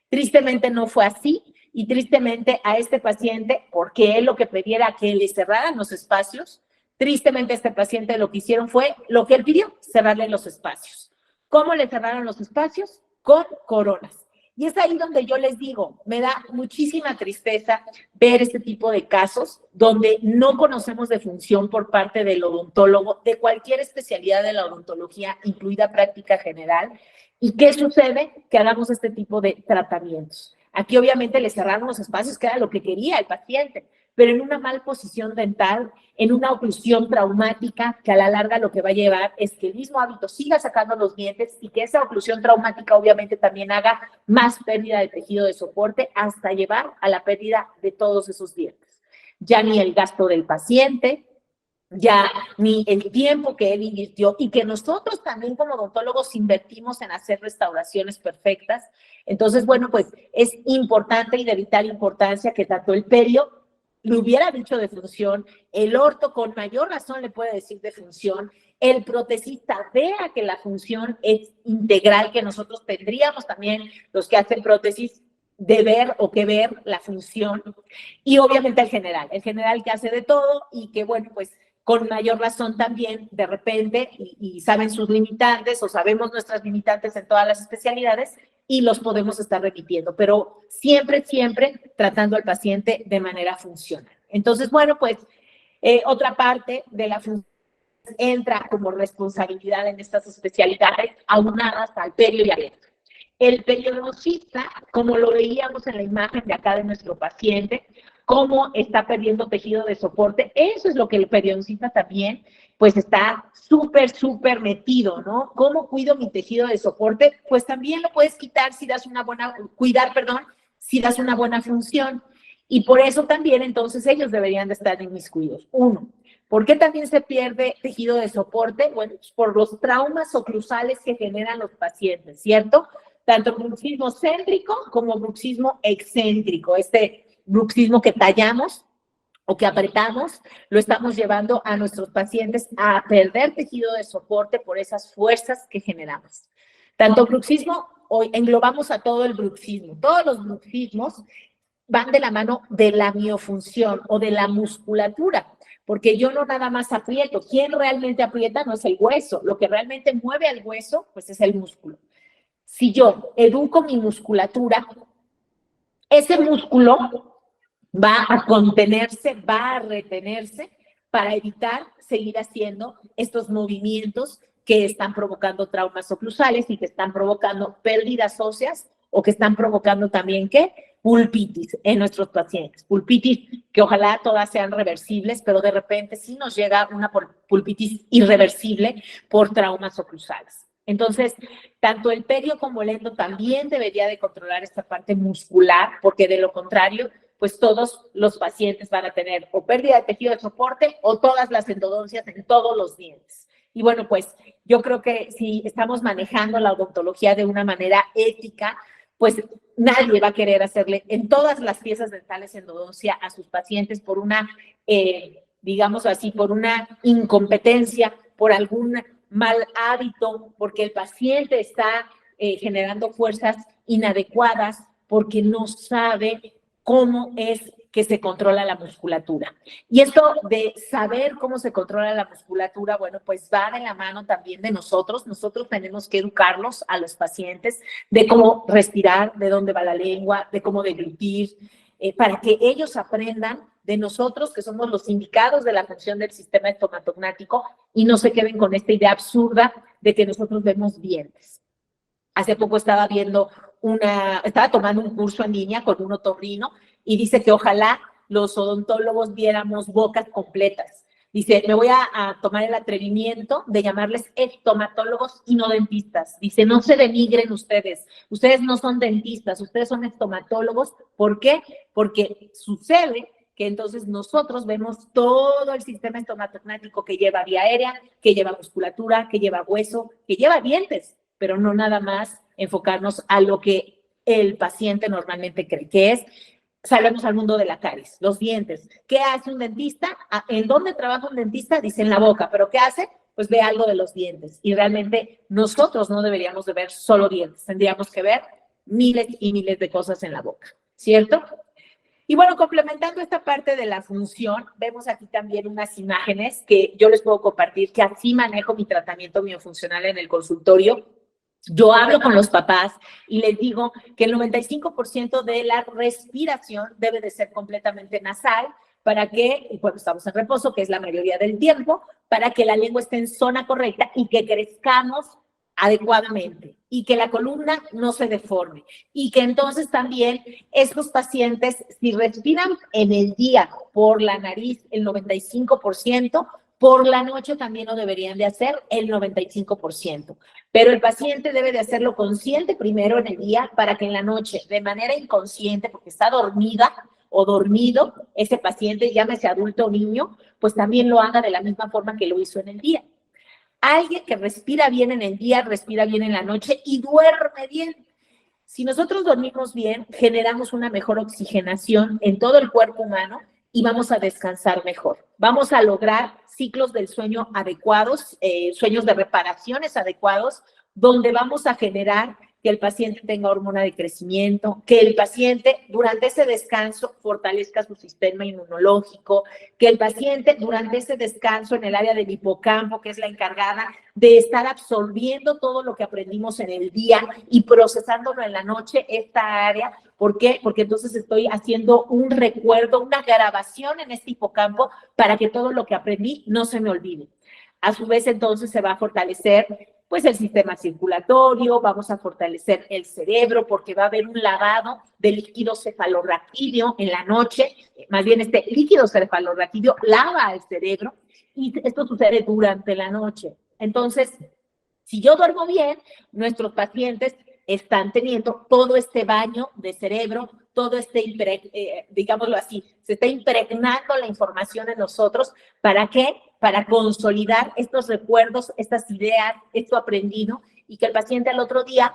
A: Tristemente no fue así y tristemente a este paciente, porque él lo que pedía era que le cerraran los espacios, tristemente este paciente lo que hicieron fue lo que él pidió, cerrarle los espacios. ¿Cómo le cerraron los espacios? Con coronas. Y es ahí donde yo les digo, me da muchísima tristeza ver este tipo de casos donde no conocemos de función por parte del odontólogo, de cualquier especialidad de la odontología, incluida práctica general. ¿Y qué sucede? Que hagamos este tipo de tratamientos. Aquí obviamente le cerraron los espacios, que era lo que quería el paciente, pero en una mal posición dental, en una oclusión traumática, que a la larga lo que va a llevar es que el mismo hábito siga sacando los dientes y que esa oclusión traumática obviamente también haga más pérdida de tejido de soporte hasta llevar a la pérdida de todos esos dientes. Ya ni el gasto del paciente, ya ni el tiempo que él invirtió y que nosotros también como odontólogos invertimos en hacer restauraciones perfectas. Entonces, bueno, pues es importante y de vital importancia que tanto el perio le hubiera dicho de función, el orto con mayor razón le puede decir de función, el protesista vea que la función es integral, que nosotros tendríamos también los que hacen prótesis de ver o que ver la función, y obviamente el general que hace de todo y que bueno, pues con mayor razón también de repente y saben sus limitantes o sabemos nuestras limitantes en todas las especialidades y los podemos estar repitiendo, pero siempre, siempre tratando al paciente de manera funcional. Entonces, bueno, pues otra parte de la función entra como responsabilidad en estas especialidades aunadas al perio y al endo. El periodoncista, como lo veíamos en la imagen de acá de nuestro paciente, cómo está perdiendo tejido de soporte. Eso es lo que el periodoncista también, pues está súper metido, ¿no? ¿Cómo cuido mi tejido de soporte? Pues también lo puedes quitar si das una buena, cuidar, perdón, si das una buena función. Y por eso también entonces ellos deberían de estar inmiscuidos. Uno, ¿por qué también se pierde tejido de soporte? Bueno, pues por los traumas oclusales que generan los pacientes, ¿cierto? Tanto bruxismo céntrico como bruxismo excéntrico. Este bruxismo que tallamos o que apretamos, lo estamos llevando a nuestros pacientes a perder tejido de soporte por esas fuerzas que generamos. Tanto bruxismo, hoy englobamos a todo el bruxismo. Todos los bruxismos van de la mano de la miofunción o de la musculatura, porque yo no nada más aprieto. ¿Quién realmente aprieta? No es el hueso. Lo que realmente mueve al hueso, pues es el músculo. Si yo educo mi musculatura, ese músculo va a contenerse, va a retenerse para evitar seguir haciendo estos movimientos que están provocando traumas oclusales y que están provocando pérdidas óseas o que están provocando también, ¿qué? Pulpitis en nuestros pacientes. Pulpitis que ojalá todas sean reversibles, pero de repente sí nos llega una pulpitis irreversible por traumas oclusales. Entonces, tanto el perio como el endo también debería de controlar esta parte muscular, porque de lo contrario, pues todos los pacientes van a tener o pérdida de tejido de soporte o todas las endodoncias en todos los dientes. Y bueno, pues yo creo que si estamos manejando la odontología de una manera ética, pues nadie va a querer hacerle en todas las piezas dentales endodoncia a sus pacientes por una, digamos así, por una incompetencia, por algún mal hábito, porque el paciente está generando fuerzas inadecuadas, porque no sabe cómo es que se controla la musculatura. Y esto de saber cómo se controla la musculatura, bueno, pues va de la mano también de nosotros. Nosotros tenemos que educarlos a los pacientes de cómo respirar, de dónde va la lengua, de cómo deglutir, para que ellos aprendan de nosotros, que somos los indicados de la función del sistema estomatognático, y no se queden con esta idea absurda de que nosotros vemos dientes. Hace poco estaba tomando un curso en línea con un otorrino y dice que ojalá los odontólogos viéramos bocas completas. Dice, me voy a tomar el atrevimiento de llamarles estomatólogos y no dentistas. Dice, no se denigren ustedes no son dentistas, ustedes son estomatólogos. ¿Por qué? Porque sucede que entonces nosotros vemos todo el sistema estomatognático que lleva vía aérea, que lleva musculatura, que lleva hueso, que lleva dientes, pero no nada más enfocarnos a lo que el paciente normalmente cree que es. Salvemos al mundo de la caries, los dientes. ¿Qué hace un dentista? ¿En dónde trabaja un dentista? Dice en la boca, pero ¿qué hace? Pues ve algo de los dientes. Y realmente nosotros no deberíamos de ver solo dientes, tendríamos que ver miles y miles de cosas en la boca, ¿cierto? Y bueno, complementando esta parte de la función, vemos aquí también unas imágenes que yo les puedo compartir, que así manejo mi tratamiento miofuncional en el consultorio. Yo hablo con los papás y les digo que el 95% de la respiración debe de ser completamente nasal para que, cuando estamos en reposo, que es la mayoría del tiempo, para que la lengua esté en zona correcta y que crezcamos adecuadamente y que la columna no se deforme y que entonces también estos pacientes, si respiran en el día por la nariz el 95%, por la noche también lo deberían de hacer el 95%. Pero el paciente debe de hacerlo consciente primero en el día para que en la noche, de manera inconsciente, porque está dormida o dormido, ese paciente, llámese adulto o niño, pues también lo haga de la misma forma que lo hizo en el día. Alguien que respira bien en el día, respira bien en la noche y duerme bien. Si nosotros dormimos bien, generamos una mejor oxigenación en todo el cuerpo humano y vamos a descansar mejor. Vamos a lograr ciclos del sueño adecuados, sueños de reparaciones adecuados, donde vamos a generar que el paciente tenga hormona de crecimiento, que el paciente durante ese descanso fortalezca su sistema inmunológico, que el paciente durante ese descanso en el área del hipocampo, que es la encargada de estar absorbiendo todo lo que aprendimos en el día y procesándolo en la noche, esta área. ¿Por qué? Porque entonces estoy haciendo un recuerdo, una grabación en este hipocampo para que todo lo que aprendí no se me olvide. A su vez, entonces se va a fortalecer pues el sistema circulatorio, vamos a fortalecer el cerebro porque va a haber un lavado de líquido cefalorraquídeo en la noche, más bien este líquido cefalorraquídeo lava el cerebro y esto sucede durante la noche. Entonces, si yo duermo bien, nuestros pacientes están teniendo todo este baño de cerebro, todo este, digámoslo así, se está impregnando la información en nosotros. ¿Para qué? Para consolidar estos recuerdos, estas ideas, esto aprendido, y que el paciente al otro día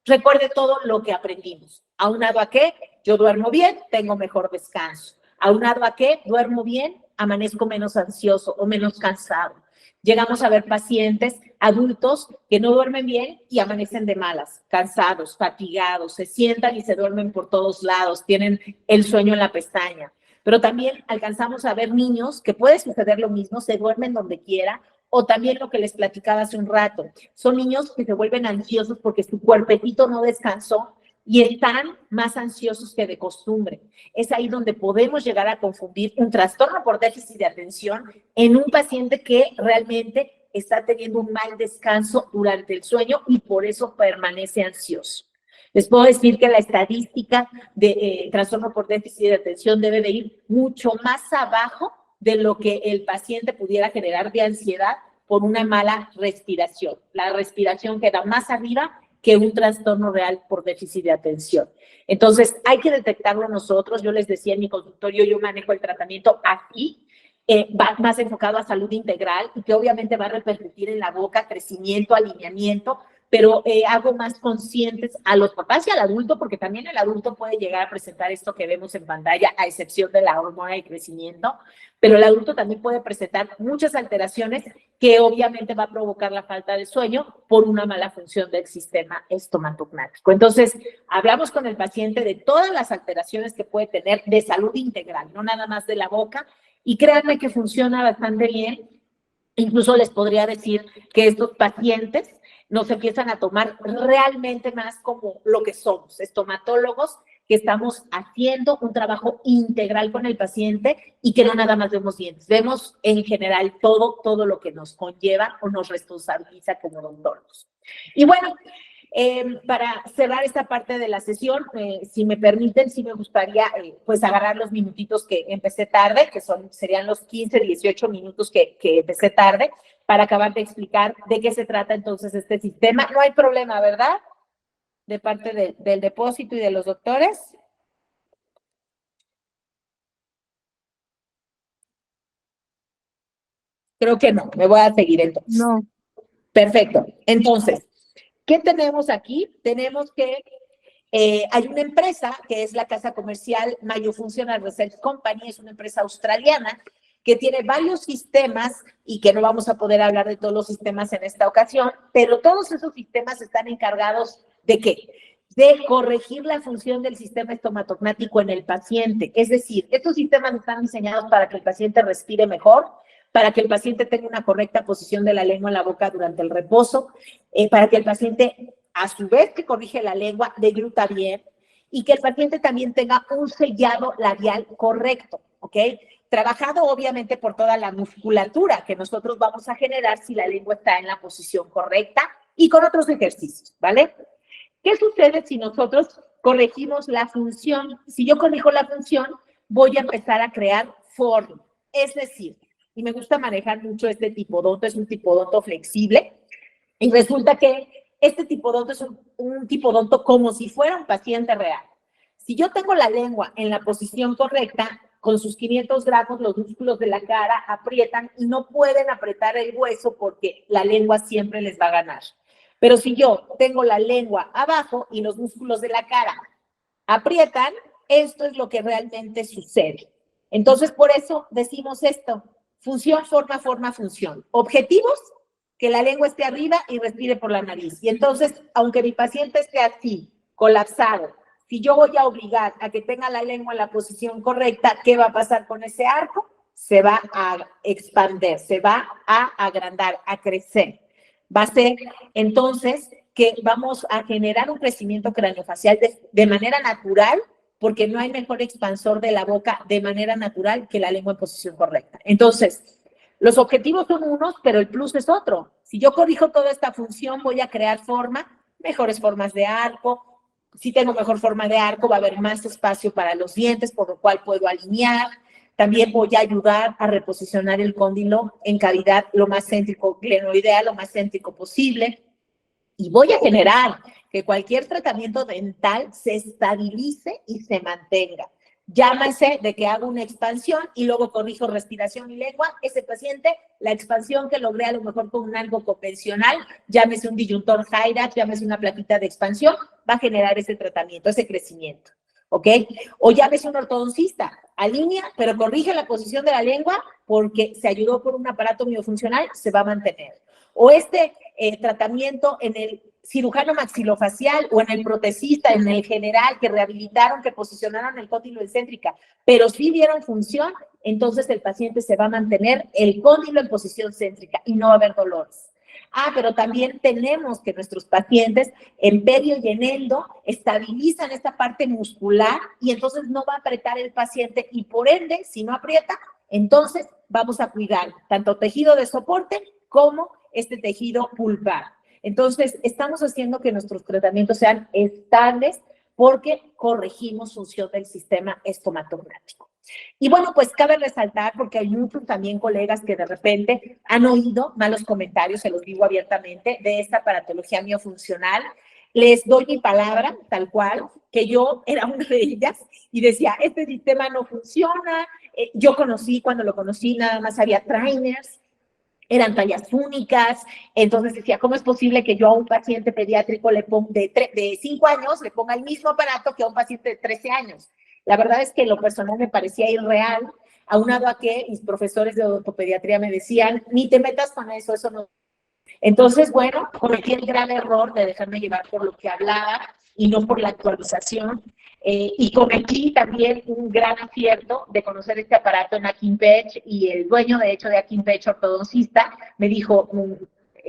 A: recuerde todo lo que aprendimos. Aunado a que yo duermo bien, tengo mejor descanso. Aunado a que duermo bien, amanezco menos ansioso o menos cansado. Llegamos a ver pacientes adultos que no duermen bien y amanecen de malas, cansados, fatigados, se sientan y se duermen por todos lados, tienen el sueño en la pestaña. Pero también alcanzamos a ver niños que puede suceder lo mismo, se duermen donde quiera, o también lo que les platicaba hace un rato, son niños que se vuelven ansiosos porque su cuerpecito no descansó y están más ansiosos que de costumbre. Es ahí donde podemos llegar a confundir un trastorno por déficit de atención en un paciente que realmente está teniendo un mal descanso durante el sueño y por eso permanece ansioso. Les puedo decir que la estadística de trastorno por déficit de atención debe de ir mucho más abajo de lo que el paciente pudiera generar de ansiedad por una mala respiración. La respiración queda más arriba que un trastorno real por déficit de atención. Entonces, hay que detectarlo nosotros. Yo les decía en mi consultorio, yo manejo el tratamiento así, va más enfocado a salud integral y que obviamente va a repercutir en la boca, crecimiento, alineamiento, pero hago más conscientes a los papás y al adulto, porque también el adulto puede llegar a presentar esto que vemos en pantalla, a excepción de la hormona de crecimiento, pero el adulto también puede presentar muchas alteraciones que obviamente va a provocar la falta de sueño por una mala función del sistema estomatognático. Entonces, hablamos con el paciente de todas las alteraciones que puede tener de salud integral, no nada más de la boca, y créanme que funciona bastante bien. Incluso les podría decir que estos pacientes nos empiezan a tomar realmente más como lo que somos, estomatólogos que estamos haciendo un trabajo integral con el paciente y que no nada más vemos dientes, vemos en general todo lo que nos conlleva o nos responsabiliza como odontólogos. Y bueno, para cerrar esta parte de la sesión, si me permiten, sí me gustaría pues agarrar los minutitos que empecé tarde, que serían los 15, 18 minutos que empecé tarde, para acabar de explicar de qué se trata entonces este sistema. No hay problema, ¿verdad? De parte del depósito y de los doctores. Creo que no, me voy a seguir entonces.
B: No.
A: Perfecto. Entonces, ¿qué tenemos aquí? Tenemos que hay una empresa que es la casa comercial Myofunctional Research Company, es una empresa australiana que tiene varios sistemas y que no vamos a poder hablar de todos los sistemas en esta ocasión, pero todos esos sistemas están encargados ¿de qué? De corregir la función del sistema estomatognático en el paciente. Es decir, estos sistemas están diseñados para que el paciente respire mejor, para que el paciente tenga una correcta posición de la lengua en la boca durante el reposo, para que el paciente, a su vez que corrige la lengua, degluta bien y que el paciente también tenga un sellado labial correcto, ¿ok? Trabajado obviamente por toda la musculatura que nosotros vamos a generar si la lengua está en la posición correcta y con otros ejercicios, ¿vale? ¿Qué sucede si nosotros corregimos la función? Si yo corrijo la función, voy a empezar a crear forma. Es decir, y me gusta manejar mucho este tipodonto, es un tipodonto flexible, y resulta que este tipodonto es un tipodonto como si fuera un paciente real. Si yo tengo la lengua en la posición correcta, con sus 500 gramos, los músculos de la cara aprietan y no pueden apretar el hueso porque la lengua siempre les va a ganar. Pero si yo tengo la lengua abajo y los músculos de la cara aprietan, esto es lo que realmente sucede. Entonces, por eso decimos esto, función, forma, forma, función. Objetivos, que la lengua esté arriba y respire por la nariz. Y entonces, aunque mi paciente esté así, colapsado, si yo voy a obligar a que tenga la lengua en la posición correcta, ¿qué va a pasar con ese arco? Se va a expandir, se va a agrandar, a crecer. Va a ser entonces que vamos a generar un crecimiento craneofacial de manera natural, porque no hay mejor expansor de la boca de manera natural que la lengua en posición correcta. Entonces, Los objetivos son unos, pero el plus es otro. Si yo corrijo toda esta función, voy a crear mejores formas de arco. Si tengo mejor forma de arco, va a haber más espacio para los dientes, por lo cual puedo alinear. También voy a ayudar a reposicionar el cóndilo en cavidad lo más céntrico, glenoidea, lo más céntrico posible. Y voy a generar que cualquier tratamiento dental se estabilice y se mantenga. Llámese de que hago una expansión y luego corrijo respiración y lengua. Ese paciente, la expansión que logré a lo mejor con un algo convencional, llámese un disyuntor Hyrax, llámese una plaquita de expansión, va a generar ese tratamiento, ese crecimiento. ¿Ok? O llámese un ortodoncista, alinea, pero corrige la posición de la lengua porque se ayudó por un aparato miofuncional, se va a mantener. O tratamiento en el cirujano maxilofacial o en el protesista, en el general, que rehabilitaron, que posicionaron el cóndilo en céntrica, pero sí dieron función, entonces el paciente se va a mantener el cóndilo en posición céntrica y no va a haber dolores. Pero también tenemos que nuestros pacientes en perio y en endo estabilizan esta parte muscular y entonces no va a apretar el paciente y por ende, si no aprieta, entonces vamos a cuidar tanto tejido de soporte como este tejido pulpar. Entonces, estamos haciendo que nuestros tratamientos sean estables porque corregimos función del sistema estomatognático. Y bueno, pues cabe resaltar, porque hay muchos también colegas que de repente han oído malos comentarios, se los digo abiertamente, de esta aparatología miofuncional. Les doy mi palabra, tal cual, que yo era una de ellas y decía, este sistema no funciona. Yo cuando lo conocí, nada más había trainers, eran tallas únicas, entonces decía, ¿cómo es posible que yo a un paciente pediátrico de 5 años le ponga el mismo aparato que a un paciente de 13 años? La verdad es que en lo personal me parecía irreal, aunado a que mis profesores de odontopediatría me decían, ni te metas con eso, eso no. Entonces, bueno, cometí el gran error de dejarme llevar por lo que hablaba y no por la actualización. Y cometí también un gran acierto de conocer este aparato en Akinpech, y el dueño, de hecho, de Akinpech, ortodoncista, me dijo,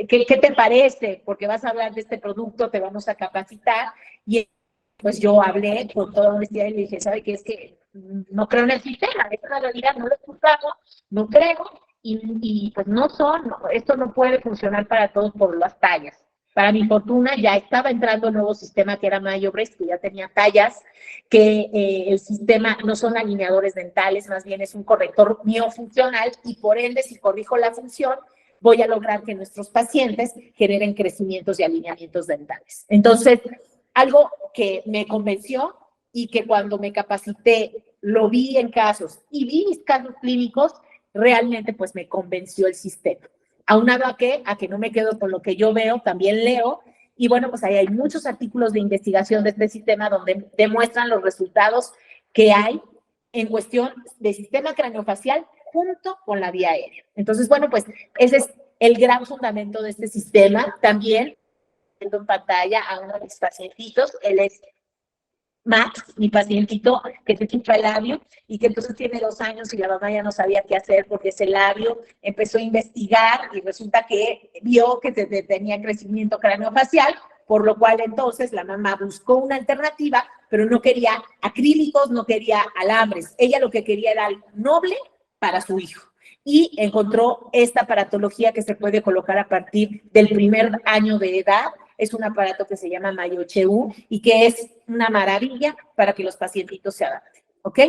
A: ¿qué te parece? Porque vas a hablar de este producto, te vamos a capacitar. Y pues yo hablé con toda honestidad y le dije, ¿sabe qué? Es que no creo en el sistema, es una realidad, no lo he escuchado, no creo, y pues esto no puede funcionar para todos por las tallas. Para mi fortuna ya estaba entrando un nuevo sistema que era MyoBrace, que ya tenía tallas, que el sistema no son alineadores dentales, más bien es un corrector miofuncional, y por ende, si corrijo la función, voy a lograr que nuestros pacientes generen crecimientos y alineamientos dentales. Entonces, algo que me convenció y que cuando me capacité lo vi en casos y vi mis casos clínicos, realmente pues me convenció el sistema. Aunado a que no me quedo con lo que yo veo, también leo, y bueno, pues ahí hay muchos artículos de investigación de este sistema donde demuestran los resultados que hay en cuestión de sistema craneofacial junto con la vía aérea. Entonces, bueno, pues ese es el gran fundamento de este sistema. También viendo en pantalla a uno de mis pacientitos, él es Max, mi pacientito que se chupa el labio y que entonces tiene 2 años y la mamá ya no sabía qué hacer porque ese labio empezó a investigar y resulta que vio que tenía crecimiento craneofacial, por lo cual entonces la mamá buscó una alternativa, pero no quería acrílicos, no quería alambres. Ella lo que quería era algo noble para su hijo. Y encontró esta aparatología que se puede colocar a partir del primer año de edad. Es un aparato que se llama MyoChew y que es una maravilla para que los pacientitos se adapten, ¿ok?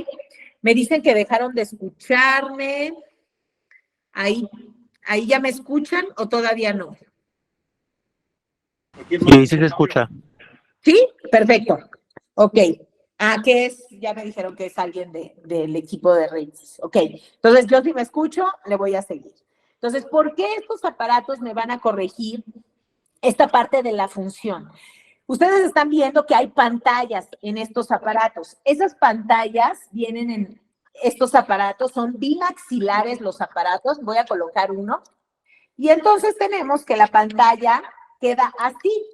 A: Me dicen que dejaron de escucharme. Ahí ya me escuchan o todavía no.
B: Sí, sí se escucha.
A: ¿Sí? Perfecto. Ok. ¿Qué es? Ya me dijeron que es alguien del equipo de Reis. Ok. Entonces, yo si me escucho, le voy a seguir. Entonces, ¿por qué estos aparatos me van a corregir esta parte de la función? Ustedes están viendo que hay pantallas en estos aparatos. Esas pantallas vienen en estos aparatos, son bimaxilares los aparatos. Voy a colocar uno. Y entonces tenemos que la pantalla queda así,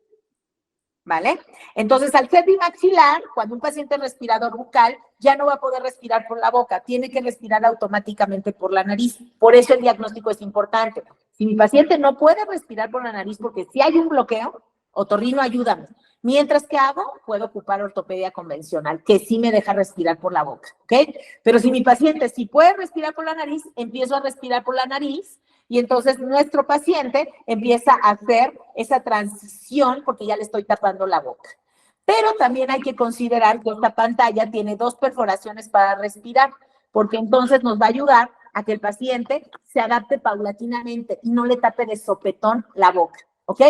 A: ¿vale? Entonces, al ser bimaxilar, cuando un paciente es respirador bucal, ya no va a poder respirar por la boca, tiene que respirar automáticamente por la nariz. Por eso el diagnóstico es importante. Si mi paciente no puede respirar por la nariz porque si hay un bloqueo, otorrino, ayúdame. Mientras que hago, puedo ocupar ortopedia convencional, que sí me deja respirar por la boca, ¿ok? Pero si mi paciente sí puede respirar por la nariz, empiezo a respirar por la nariz y entonces nuestro paciente empieza a hacer esa transición porque ya le estoy tapando la boca. Pero también hay que considerar que esta pantalla tiene 2 perforaciones para respirar, porque entonces nos va a ayudar a que el paciente se adapte paulatinamente y no le tape de sopetón la boca, ¿ok?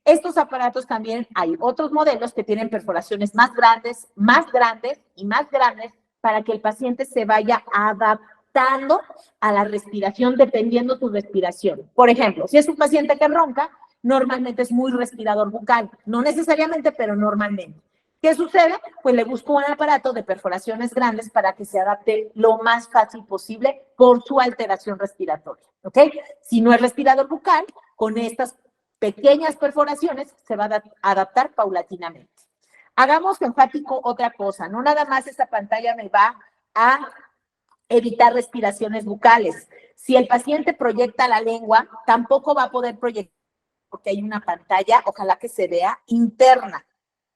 A: Estos aparatos también hay otros modelos que tienen perforaciones más grandes y más grandes para que el paciente se vaya adaptando a la respiración dependiendo su respiración. Por ejemplo, si es un paciente que ronca, normalmente es muy respirador bucal, no necesariamente, pero normalmente. ¿Qué sucede? Pues le busco un aparato de perforaciones grandes para que se adapte lo más fácil posible por su alteración respiratoria, ¿ok? Si no es respirador bucal, con estas pequeñas perforaciones se va a adaptar paulatinamente. Hagamos enfático otra cosa, no nada más esta pantalla me va a evitar respiraciones bucales. Si el paciente proyecta la lengua, tampoco va a poder proyectar porque hay una pantalla, ojalá que se vea, interna,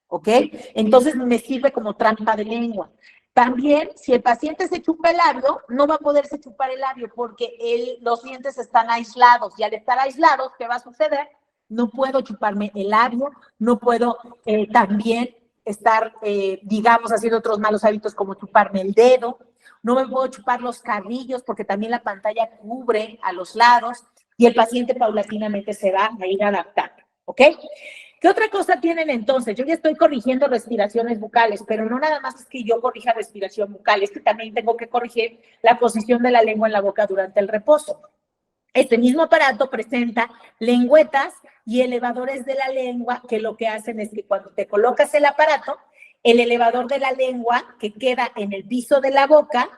A: ¿ok? Entonces me sirve como trampa de lengua. También, si el paciente se chupa el labio, no va a poderse chupar el labio porque los dientes están aislados y al estar aislados, ¿qué va a suceder? No puedo chuparme el labio, no puedo también estar, digamos, haciendo otros malos hábitos como chuparme el dedo, no me puedo chupar los carrillos porque también la pantalla cubre a los lados y el paciente paulatinamente se va a ir adaptando, ¿ok? ¿Qué otra cosa tienen entonces? Yo ya estoy corrigiendo respiraciones bucales, pero no nada más es que yo corrija respiración bucal, es que también tengo que corregir la posición de la lengua en la boca durante el reposo. Este mismo aparato presenta lengüetas y elevadores de la lengua que lo que hacen es que cuando te colocas el aparato, el elevador de la lengua que queda en el piso de la boca,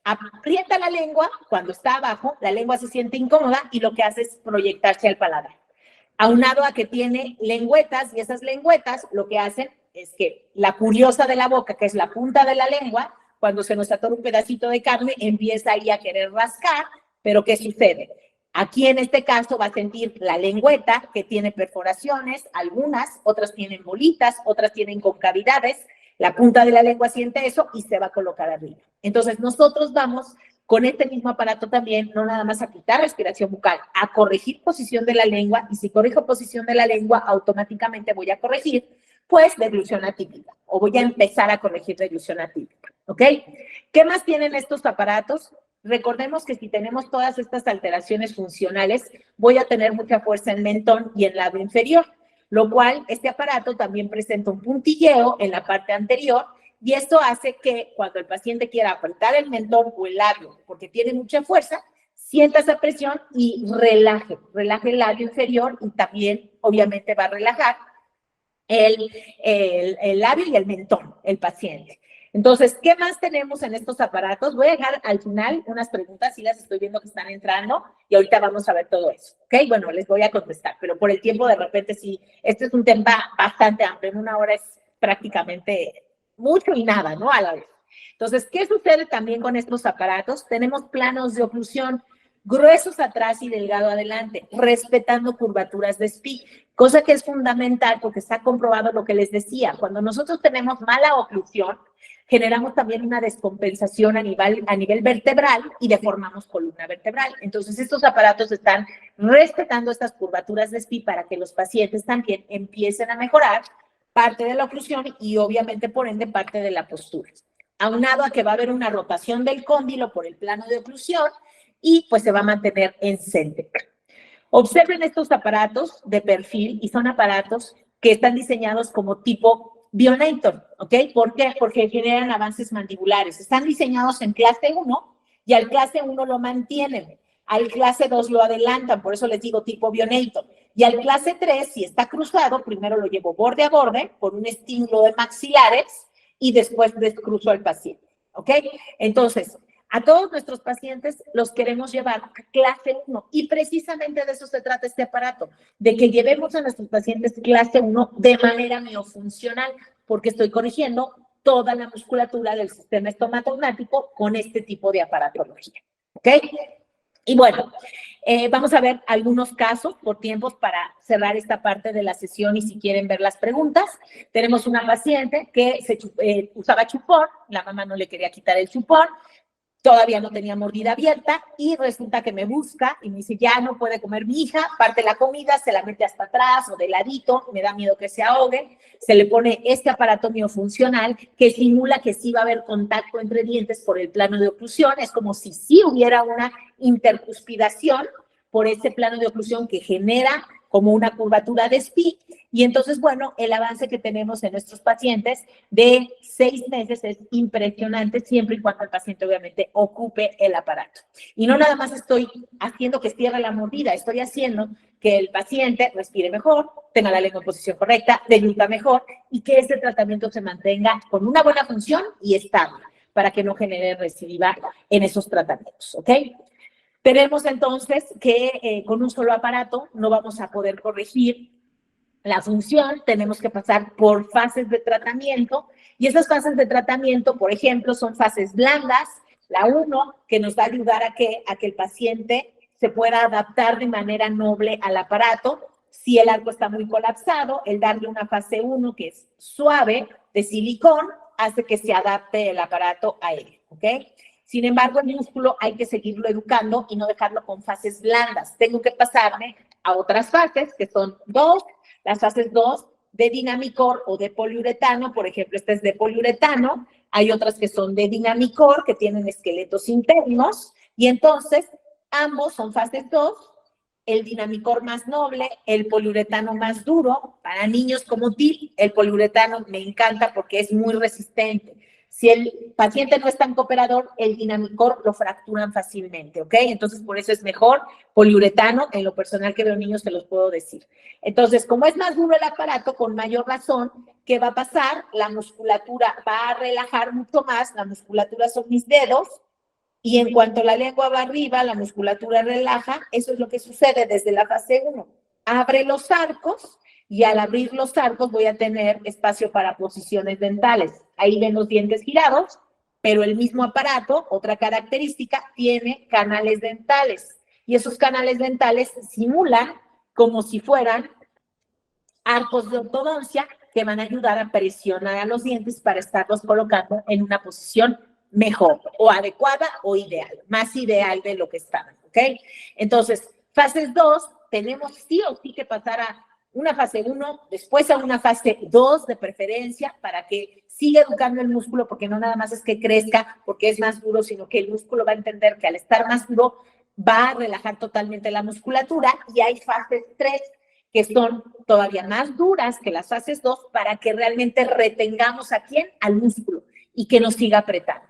A: aprieta la lengua, cuando está abajo, la lengua se siente incómoda y lo que hace es proyectarse al paladar. Aunado a que tiene lengüetas y esas lengüetas lo que hacen es que la curiosa de la boca, que es la punta de la lengua, cuando se nos atora un pedacito de carne, empieza ahí a querer rascar, pero ¿qué sucede? Aquí en este caso va a sentir la lengüeta que tiene perforaciones, algunas, otras tienen bolitas, otras tienen concavidades, la punta de la lengua siente eso y se va a colocar arriba. Entonces nosotros vamos con este mismo aparato también, no nada más a quitar respiración bucal, a corregir posición de la lengua, y si corrijo posición de la lengua, automáticamente voy a corregir, pues, deglución atípica, o voy a empezar a corregir deglución atípica, ¿ok? ¿Qué más tienen estos aparatos? Recordemos que si tenemos todas estas alteraciones funcionales, voy a tener mucha fuerza en mentón y en labio inferior, lo cual este aparato también presenta un puntilleo en la parte anterior, y esto hace que cuando el paciente quiera apretar el mentón o el labio porque tiene mucha fuerza, sienta esa presión y relaje el labio inferior y también obviamente va a relajar el labio y el mentón, el paciente. Entonces, ¿qué más tenemos en estos aparatos? Voy a dejar al final unas preguntas, sí las estoy viendo que están entrando y ahorita vamos a ver todo eso, ¿ok? Bueno, les voy a contestar, pero por el tiempo de repente sí, este es un tema bastante amplio, en una hora es prácticamente mucho y nada, ¿no? A la vez. Entonces, ¿qué sucede también con estos aparatos? Tenemos planos de oclusión gruesos atrás y delgado adelante, respetando curvaturas de SPI, cosa que es fundamental porque está comprobado lo que les decía. Cuando nosotros tenemos mala oclusión, generamos también una descompensación a nivel vertebral y deformamos columna vertebral. Entonces, estos aparatos están respetando estas curvaturas de SPI para que los pacientes también empiecen a mejorar parte de la oclusión y obviamente por ende parte de la postura. Aunado a que va a haber una rotación del cóndilo por el plano de oclusión y pues se va a mantener en céntrica. Observen estos aparatos de perfil y son aparatos que están diseñados como tipo Bionator, ¿ok? ¿Por qué? Porque generan avances mandibulares. Están diseñados en clase 1 y al clase 1 lo mantienen. Al clase 2 lo adelantan, por eso les digo tipo Bionator. Y al clase 3, si está cruzado, primero lo llevo borde a borde con un estímulo de maxilares y después descruzo al paciente, ¿ok? Entonces, a todos nuestros pacientes los queremos llevar a clase 1 y precisamente de eso se trata este aparato, de que llevemos a nuestros pacientes clase 1 de manera miofuncional, porque estoy corrigiendo toda la musculatura del sistema estomatognático con este tipo de aparatología, ¿ok? Y bueno, Vamos a ver algunos casos por tiempos para cerrar esta parte de la sesión y si quieren ver las preguntas. Tenemos una paciente que usaba chupón, la mamá no le quería quitar el chupón, todavía no tenía mordida abierta y resulta que me busca y me dice, ya no puede comer mi hija, parte la comida, se la mete hasta atrás o de ladito, me da miedo que se ahogue, se le pone este aparato miofuncional que simula que sí va a haber contacto entre dientes por el plano de oclusión, es como si sí hubiera una intercuspidación por ese plano de oclusión que genera como una curvatura de SPI, y entonces, bueno, el avance que tenemos en nuestros pacientes de 6 meses es impresionante, siempre y cuando el paciente obviamente ocupe el aparato. Y no nada más estoy haciendo que cierre la mordida, estoy haciendo que el paciente respire mejor, tenga la lengua en posición correcta, degluta mejor y que ese tratamiento se mantenga con una buena función y estable para que no genere recidiva en esos tratamientos, ¿ok? Tenemos entonces que con un solo aparato no vamos a poder corregir la función, tenemos que pasar por fases de tratamiento y esas fases de tratamiento, por ejemplo, son fases blandas. La 1, que nos va a ayudar a que el paciente se pueda adaptar de manera noble al aparato. Si el arco está muy colapsado, el darle una fase 1 que es suave de silicón hace que se adapte el aparato a él, ¿ok? Sin embargo, el músculo hay que seguirlo educando y no dejarlo con fases blandas. Tengo que pasarme a otras fases, que son 2, las fases 2 de Dinamicor o de poliuretano, por ejemplo, esta es de poliuretano, hay otras que son de Dinamicor, que tienen esqueletos internos, y entonces ambos son fases 2, el Dinamicor más noble, el poliuretano más duro. Para niños como TIL, el poliuretano me encanta porque es muy resistente. Si el paciente no es tan cooperador, el Dinamicor lo fracturan fácilmente, ¿ok? Entonces, por eso es mejor poliuretano. En lo personal que veo niños, te los puedo decir. Entonces, como es más duro el aparato, con mayor razón, ¿qué va a pasar? La musculatura va a relajar mucho más. La musculatura son mis dedos. Y en cuanto la lengua va arriba, la musculatura relaja. Eso es lo que sucede desde la fase 1. Abre los arcos y al abrir los arcos voy a tener espacio para posiciones dentales. Ahí ven los dientes girados, pero el mismo aparato, otra característica, tiene canales dentales. Y esos canales dentales simulan como si fueran arcos de ortodoncia que van a ayudar a presionar a los dientes para estarlos colocando en una posición mejor o adecuada o ideal, más ideal de lo que estaban, ¿ok? Entonces, fases 2, tenemos sí o sí que pasar a una fase 1, después a una fase 2 de preferencia para que siga educando el músculo, porque no nada más es que crezca porque es más duro, sino que el músculo va a entender que al estar más duro va a relajar totalmente la musculatura, y hay fases 3 que son todavía más duras que las fases 2 para que realmente retengamos a quién, al músculo, y que nos siga apretando.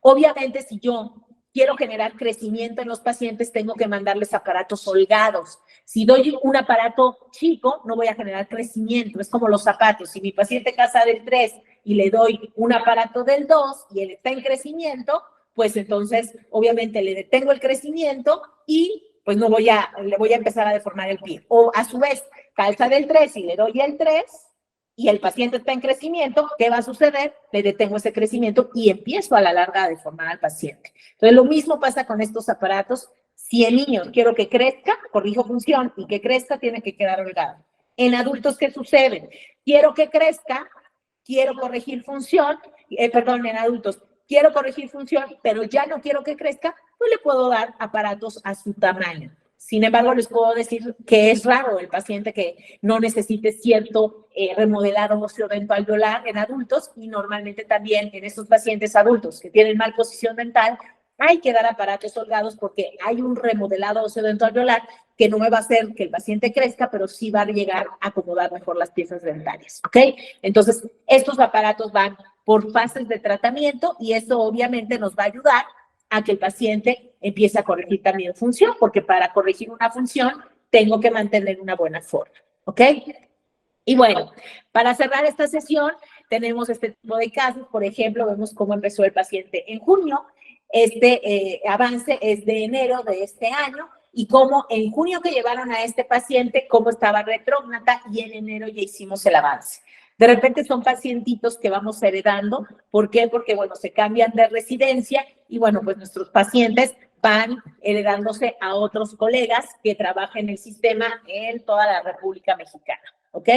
A: Obviamente, si yo quiero generar crecimiento en los pacientes, tengo que mandarles aparatos holgados. Si doy un aparato chico, no voy a generar crecimiento. Es como los zapatos. Si mi paciente casa del 3 y le doy un aparato del 2 y él está en crecimiento, pues entonces obviamente le detengo el crecimiento y pues no le voy a empezar a deformar el pie. O a su vez, calza del 3 y le doy el 3 y el paciente está en crecimiento, ¿qué va a suceder? Le detengo ese crecimiento y empiezo a la larga a deformar al paciente. Entonces, lo mismo pasa con estos aparatos. Si el niño quiero que crezca, corrijo función, y que crezca tiene que quedar holgado. En adultos, ¿qué sucede? Quiero que crezca, quiero corregir función, en adultos, quiero corregir función, pero ya no quiero que crezca, pues le puedo dar aparatos a su tamaño. Sin embargo, les puedo decir que es raro el paciente que no necesite cierto remodelado óseo-dental-alveolar en adultos, y normalmente también en estos pacientes adultos que tienen mal posición dental hay que dar aparatos holgados porque hay un remodelado óseo-dental-alveolar que no me va a hacer que el paciente crezca, pero sí va a llegar a acomodar mejor las piezas dentales, ¿ok? Entonces, estos aparatos van por fases de tratamiento y eso obviamente nos va a ayudar a que el paciente empiece a corregir también función, porque para corregir una función tengo que mantener una buena forma, ¿ok? Y bueno, para cerrar esta sesión, tenemos este tipo de casos. Por ejemplo, vemos cómo empezó el paciente en junio. Este avance es de enero de este año, y cómo en junio que llevaron a este paciente, cómo estaba retrógnata, y en enero ya hicimos el avance. De repente son pacientitos que vamos heredando. ¿Por qué? Porque, bueno, se cambian de residencia y, bueno, pues nuestros pacientes van heredándose a otros colegas que trabajan en el sistema en toda la República Mexicana, ¿ok?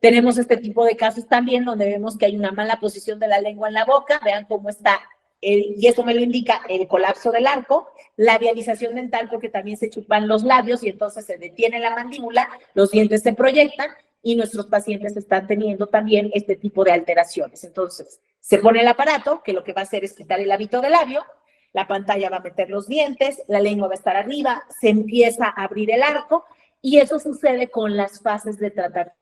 A: Tenemos este tipo de casos también donde vemos que hay una mala posición de la lengua en la boca, vean cómo está, y eso me lo indica el colapso del arco, labialización dental porque también se chupan los labios y entonces se detiene la mandíbula, los dientes se proyectan y nuestros pacientes están teniendo también este tipo de alteraciones. Entonces, se pone el aparato, que lo que va a hacer es quitar el hábito del labio, la pantalla va a meter los dientes, la lengua va a estar arriba, se empieza a abrir el arco y eso sucede con las fases de tratamiento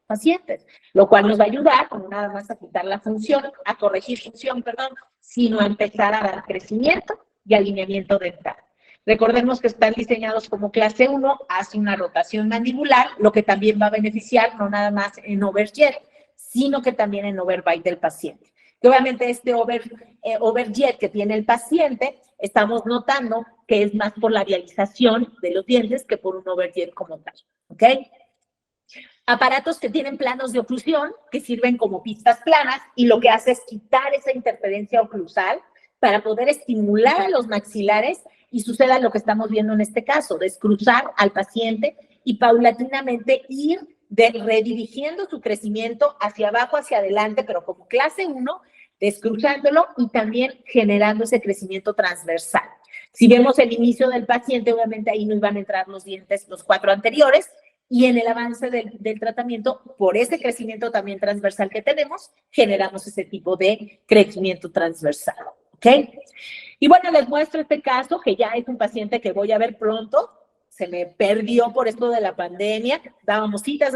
A: pacientes, lo cual nos va a ayudar, no nada más a quitar la función, a corregir función, perdón, sino a empezar a dar crecimiento y alineamiento dental. Recordemos que están diseñados como clase 1, hace una rotación mandibular, lo que también va a beneficiar no nada más en overjet, sino que también en overbite del paciente. Que obviamente este overjet que tiene el paciente, estamos notando que es más por la vialización de los dientes que por un overjet como tal, ¿ok? Aparatos que tienen planos de oclusión, que sirven como pistas planas, y lo que hace es quitar esa interferencia oclusal para poder estimular a los maxilares y suceda lo que estamos viendo en este caso, descruzar al paciente y paulatinamente ir redirigiendo su crecimiento hacia abajo, hacia adelante, pero como clase 1, descruzándolo y también generando ese crecimiento transversal. Si vemos el inicio del paciente, obviamente ahí no iban a entrar los dientes, los 4 anteriores, y en el avance del tratamiento, por ese crecimiento también transversal que tenemos, generamos ese tipo de crecimiento transversal, ¿ok? Y bueno, les muestro este caso, que ya es un paciente que voy a ver pronto, se me perdió por esto de la pandemia, dábamos citas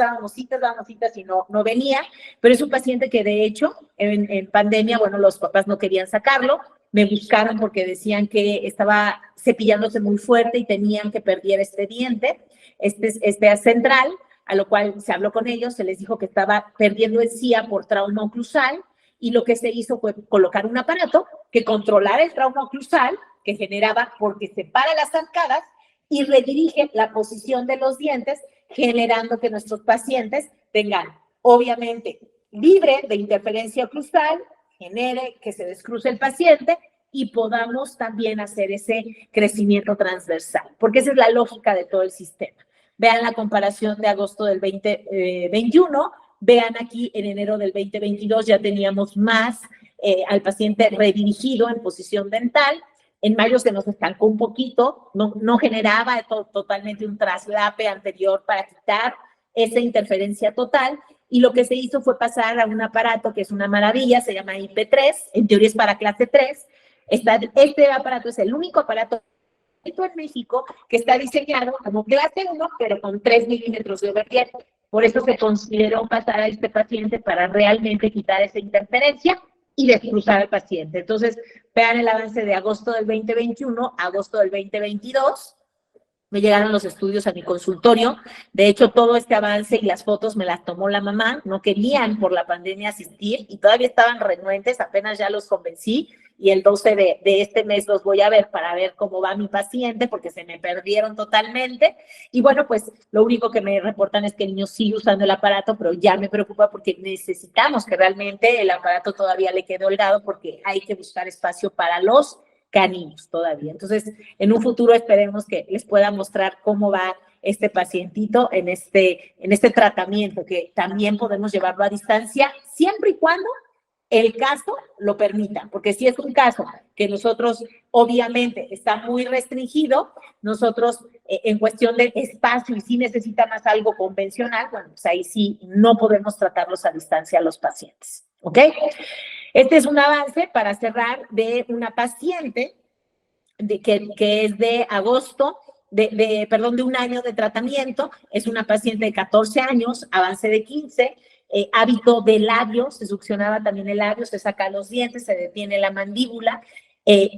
A: y no venía, pero es un paciente que de hecho en pandemia, bueno, los papás no querían sacarlo, me buscaron porque decían que estaba cepillándose muy fuerte y tenían que perder este diente, este central, a lo cual se habló con ellos, se les dijo que estaba perdiendo encía por trauma oclusal y lo que se hizo fue colocar un aparato que controlara el trauma oclusal, que generaba porque separa las arcadas y redirige la posición de los dientes, generando que nuestros pacientes tengan, obviamente, libre de interferencia oclusal, genere que se descruce el paciente y podamos también hacer ese crecimiento transversal, porque esa es la lógica de todo el sistema. Vean la comparación de agosto del 2021, vean aquí en enero del 2022 ya teníamos más al paciente redirigido en posición dental. En mayo se nos estancó un poquito, no generaba totalmente un traslape anterior para quitar esa interferencia total, y lo que se hizo fue pasar a un aparato que es una maravilla, se llama IP3, en teoría es para clase 3. Este aparato es el único aparato en México que está diseñado como clase 1, pero con 3 milímetros de overjet. Por eso se consideró pasar a este paciente para realmente quitar esa interferencia y descruzar al paciente. Entonces, vean el avance de agosto del 2021 a agosto del 2022. Me llegaron los estudios a mi consultorio. De hecho, todo este avance y las fotos me las tomó la mamá. No querían por la pandemia asistir y todavía estaban renuentes. Apenas ya los convencí y el 12 de este mes los voy a ver para ver cómo va mi paciente porque se me perdieron totalmente. Y bueno, pues lo único que me reportan es que el niño sigue usando el aparato, pero ya me preocupa porque necesitamos que realmente el aparato todavía le quede holgado porque hay que buscar espacio para los caninos todavía. Entonces, en un futuro esperemos que les pueda mostrar cómo va este pacientito en este tratamiento, que también podemos llevarlo a distancia, siempre y cuando el caso lo permita, porque si es un caso que nosotros, obviamente, está muy restringido, nosotros en cuestión de espacio y si necesita más algo convencional, bueno, pues ahí sí no podemos tratarlos a distancia a los pacientes, ¿ok? Este es un avance para cerrar de una paciente que es de agosto, de un año de tratamiento. Es una paciente de 14 años, avance de 15, hábito de labio, se succionaba también el labio, se saca los dientes, se detiene la mandíbula.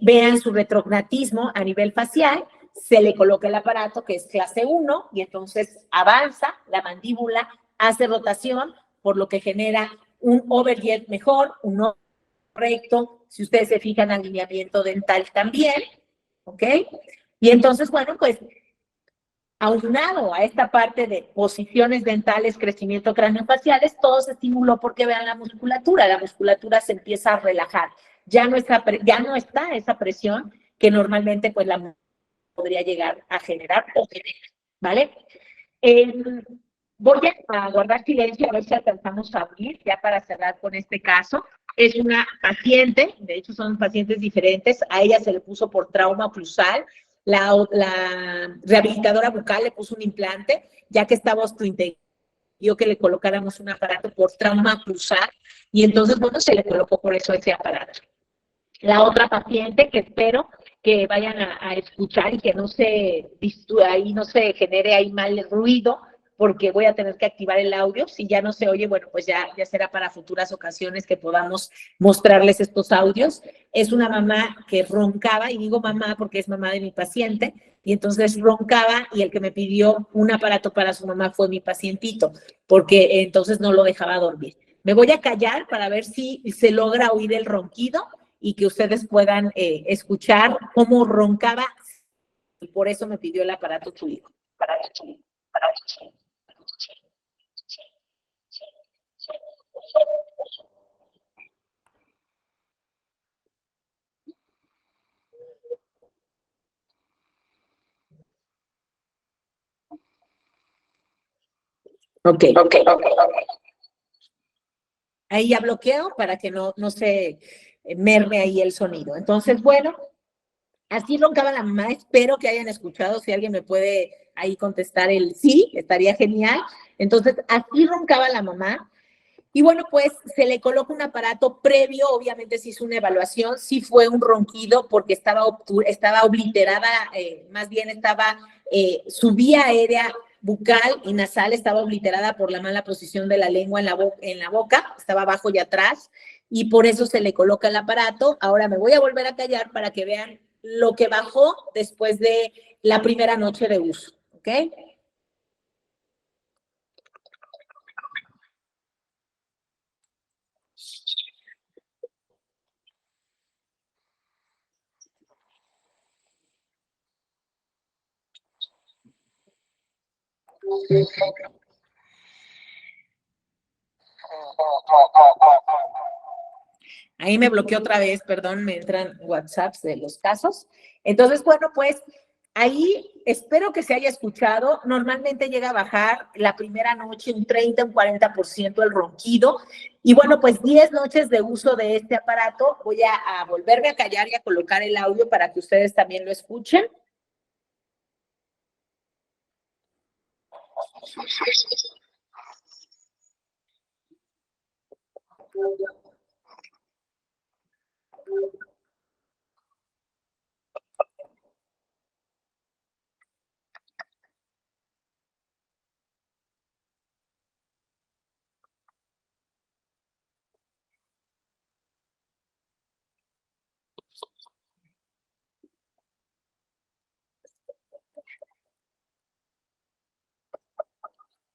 A: Vean su retrognatismo a nivel facial, se le coloca el aparato que es clase 1 y entonces avanza la mandíbula, hace rotación, por lo que genera un overjet mejor, un recto, si ustedes se fijan, alineamiento dental también, ¿ok? Y entonces, bueno, pues, aunado a esta parte de posiciones dentales, crecimiento craneofaciales, todo se estimuló porque vean la musculatura se empieza a relajar, ya no está esa presión que normalmente pues la podría llegar a generar, ¿vale? Voy a guardar silencio a ver si alcanzamos a abrir ya para cerrar con este caso. Es una paciente, de hecho son pacientes diferentes, a ella se le puso por trauma oclusal, la rehabilitadora bucal le puso un implante, ya que estaba osteointegrado, que le colocáramos un aparato por trauma oclusal, y entonces, bueno, se le colocó por eso ese aparato. La otra paciente que espero que vayan a escuchar y que no se ahí no se genere ahí mal el ruido, porque voy a tener que activar el audio. Si ya no se oye, bueno, pues ya será para futuras ocasiones que podamos mostrarles estos audios. Es una mamá que roncaba, y digo mamá porque es mamá de mi paciente, y entonces roncaba, y el que me pidió un aparato para su mamá fue mi pacientito, porque entonces no lo dejaba dormir. Me voy a callar para ver si se logra oír el ronquido y que ustedes puedan escuchar cómo roncaba, y por eso me pidió el aparato su hijo. Ok. Ahí ya bloqueo para que no se merme ahí el sonido. Entonces, bueno, así roncaba la mamá. Espero que hayan escuchado. Si alguien me puede ahí contestar el sí, estaría genial. Entonces, así roncaba la mamá. Y bueno, pues se le coloca un aparato previo, obviamente se hizo una evaluación, sí fue un ronquido porque estaba obliterada, más bien estaba, su vía aérea bucal y nasal estaba obliterada por la mala posición de la lengua en la boca, estaba abajo y atrás, y por eso se le coloca el aparato. Ahora me voy a volver a callar para que vean lo que bajó después de la primera noche de uso, ¿ok? Ahí me bloqueó otra vez, perdón, me entran WhatsApps de los casos. Entonces, bueno, pues ahí espero que se haya escuchado. Normalmente llega a bajar la primera noche un 30, un 40% el ronquido. Y bueno, pues 10 noches de uso de este aparato. Voy a volverme a callar y a colocar el audio para que ustedes también lo escuchen.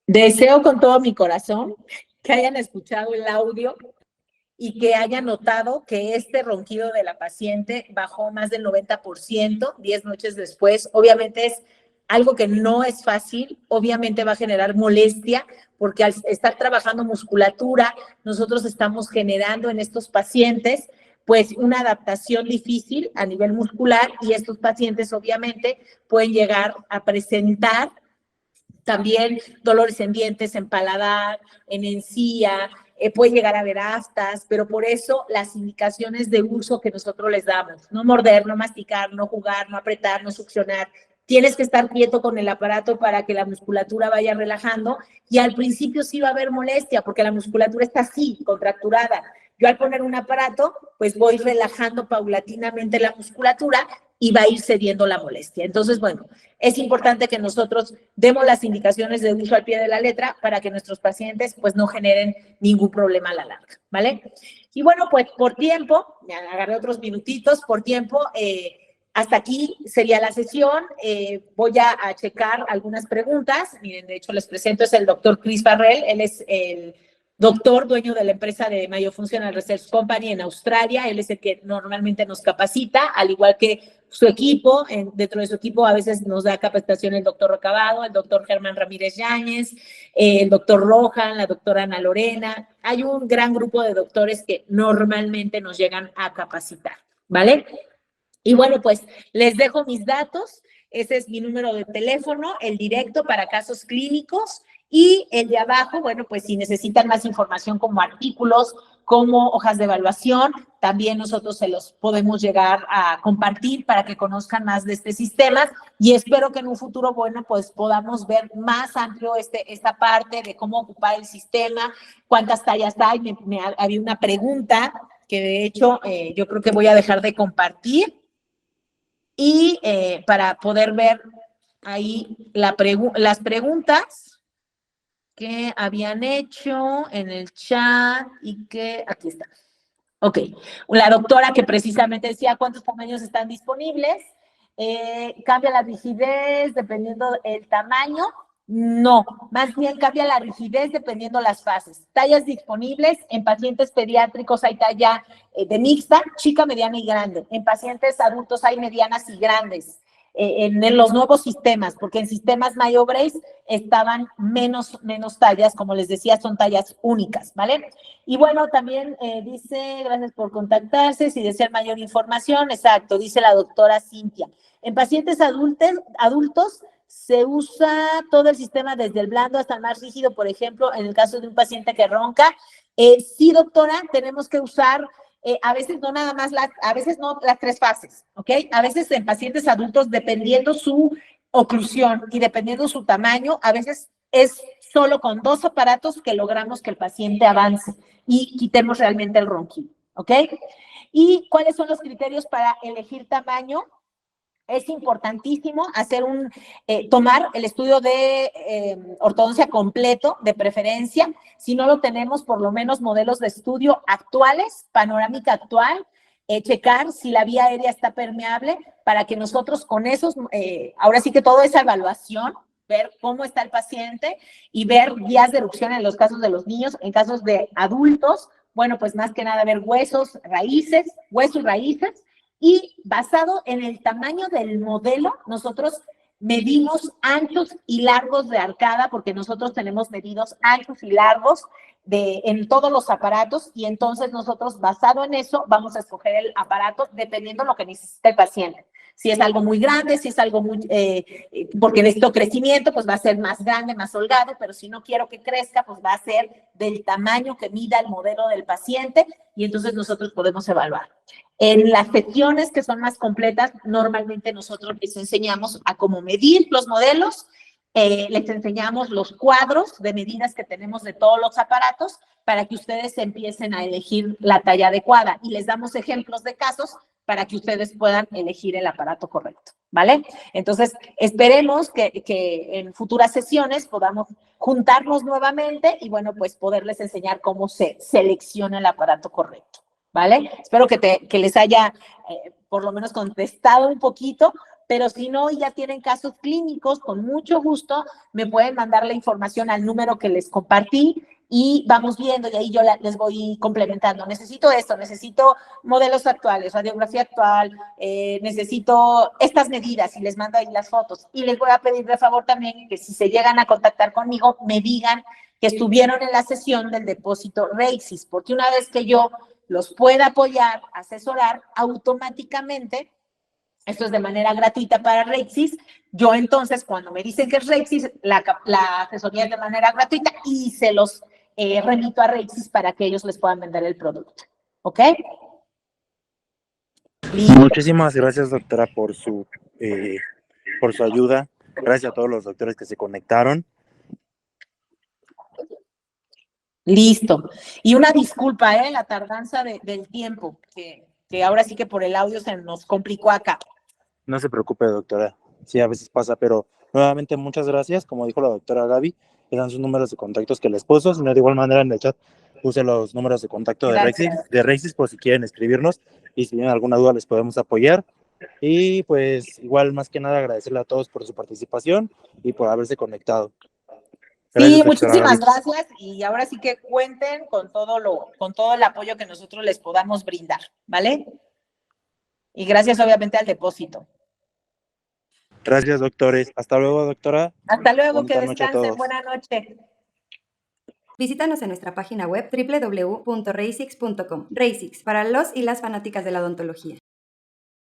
A: Deseo con todo mi corazón que hayan escuchado el audio y que hayan notado que este ronquido de la paciente bajó más del 90% 10 noches después. Obviamente es algo que no es fácil, obviamente va a generar molestia, porque al estar trabajando musculatura, nosotros estamos generando en estos pacientes pues una adaptación difícil a nivel muscular, y estos pacientes obviamente pueden llegar a presentar también dolores en dientes, en paladar, en encía, puede llegar a haber aftas, pero por eso las indicaciones de uso que nosotros les damos: no morder, no masticar, no jugar, no apretar, no succionar. Tienes que estar quieto con el aparato para que la musculatura vaya relajando, y al principio sí va a haber molestia porque la musculatura está así, contracturada. Yo al poner un aparato, pues voy relajando paulatinamente la musculatura y va a ir cediendo la molestia. Entonces, bueno, es importante que nosotros demos las indicaciones de uso al pie de la letra para que nuestros pacientes pues no generen ningún problema a la larga, ¿vale? Y bueno, pues por tiempo, me agarré otros minutitos, por tiempo, hasta aquí sería la sesión. Voy a checar algunas preguntas. Miren, de hecho les presento, es el doctor Chris Farrell, él es el doctor dueño de la empresa de Myofunctional Research Company en Australia. Él es el que normalmente nos capacita, al igual que su equipo. Dentro de su equipo a veces nos da capacitación el doctor Rocabado, el doctor Germán Ramírez Yáñez, el doctor Rojan, la doctora Ana Lorena. Hay un gran grupo de doctores que normalmente nos llegan a capacitar, ¿vale? Y bueno, pues les dejo mis datos. Ese es mi número de teléfono, el directo para casos clínicos, y el de abajo, bueno, pues si necesitan más información como artículos, como hojas de evaluación, también nosotros se los podemos llegar a compartir para que conozcan más de este sistema, y espero que en un futuro, bueno, pues podamos ver más amplio esta parte de cómo ocupar el sistema, cuántas tallas hay. Había una pregunta que de hecho yo creo que voy a dejar de compartir, y para poder ver ahí las preguntas que habían hecho en el chat y que aquí está. Ok, la doctora que precisamente decía cuántos tamaños están disponibles. ¿Cambia la rigidez dependiendo del tamaño? No, más bien cambia la rigidez dependiendo las fases. Tallas disponibles, en pacientes pediátricos hay talla de mixta, chica, mediana y grande. En pacientes adultos hay medianas y grandes. En los nuevos sistemas, porque en sistemas MyoBrace estaban menos tallas, como les decía, son tallas únicas, ¿vale? Y bueno, también dice, gracias por contactarse, si desean mayor información, exacto, dice la doctora Cintia. En pacientes adultos se usa todo el sistema desde el blando hasta el más rígido, por ejemplo, en el caso de un paciente que ronca. Sí, doctora, tenemos que usar a veces no nada más, a veces no las tres fases, ¿ok? A veces en pacientes adultos, dependiendo su oclusión y dependiendo su tamaño, a veces es solo con 2 aparatos que logramos que el paciente avance y quitemos realmente el ronquido, ¿ok? ¿Y cuáles son los criterios para elegir tamaño? Es importantísimo tomar el estudio de ortodoncia completo, de preferencia. Si no lo tenemos, por lo menos modelos de estudio actuales, panorámica actual, checar si la vía aérea está permeable para que nosotros con esos, ahora sí que toda esa evaluación, ver cómo está el paciente y ver vías de erupción en los casos de los niños. En casos de adultos, bueno, pues más que nada ver huesos, raíces, y basado en el tamaño del modelo, nosotros medimos anchos y largos de arcada, porque nosotros tenemos medidos anchos y largos en todos los aparatos, y entonces nosotros, basado en eso, vamos a escoger el aparato dependiendo de lo que necesita el paciente. Si es algo muy grande, si es algo muy, porque necesito crecimiento, pues va a ser más grande, más holgado, pero si no quiero que crezca, pues va a ser del tamaño que mida el modelo del paciente, y entonces nosotros podemos evaluar. En las sesiones que son más completas, normalmente nosotros les enseñamos a cómo medir los modelos, les enseñamos los cuadros de medidas que tenemos de todos los aparatos para que ustedes empiecen a elegir la talla adecuada, y les damos ejemplos de casos para que ustedes puedan elegir el aparato correcto, ¿vale? Entonces, esperemos que en futuras sesiones podamos juntarnos nuevamente y, bueno, pues poderles enseñar cómo se selecciona el aparato correcto, ¿vale? Espero que les haya por lo menos contestado un poquito, pero si no, ya tienen casos clínicos, con mucho gusto me pueden mandar la información al número que les compartí y vamos viendo, y ahí yo les voy complementando. Necesito esto, necesito modelos actuales, radiografía actual, necesito estas medidas, y les mando ahí las fotos. Y les voy a pedir de favor también que si se llegan a contactar conmigo, me digan que estuvieron en la sesión del depósito Reixis, porque una vez que yo los pueda apoyar, asesorar, automáticamente, esto es de manera gratuita para Reixis, yo entonces cuando me dicen que es Reixis, la asesoría es de manera gratuita y se los remito a Reixis para que ellos les puedan vender el producto, ¿ok?
B: Muchísimas gracias, doctora, por su ayuda. Gracias a todos los doctores que se conectaron.
A: Listo. Y una disculpa, la tardanza del tiempo, que ahora sí que por el audio se nos complicó acá.
B: No se preocupe, doctora. Sí, a veces pasa, pero nuevamente muchas gracias. Como dijo la doctora Gaby, eran sus números de contactos que les puso. Si no, de igual manera en el chat puse los números de contacto de Reixis por si quieren escribirnos y si tienen alguna duda les podemos apoyar. Y pues igual, más que nada, agradecerle a todos por su participación y por haberse conectado.
A: Gracias, sí, muchísimas gracias, y ahora sí que cuenten con todo el apoyo que nosotros les podamos brindar, ¿vale? Y gracias obviamente al depósito.
B: Gracias, doctores. Hasta luego, doctora.
A: Hasta luego, que descansen. Buenas noches.
C: Visítanos en nuestra página web www.reisix.com. Reisix, para los y las fanáticas de la odontología.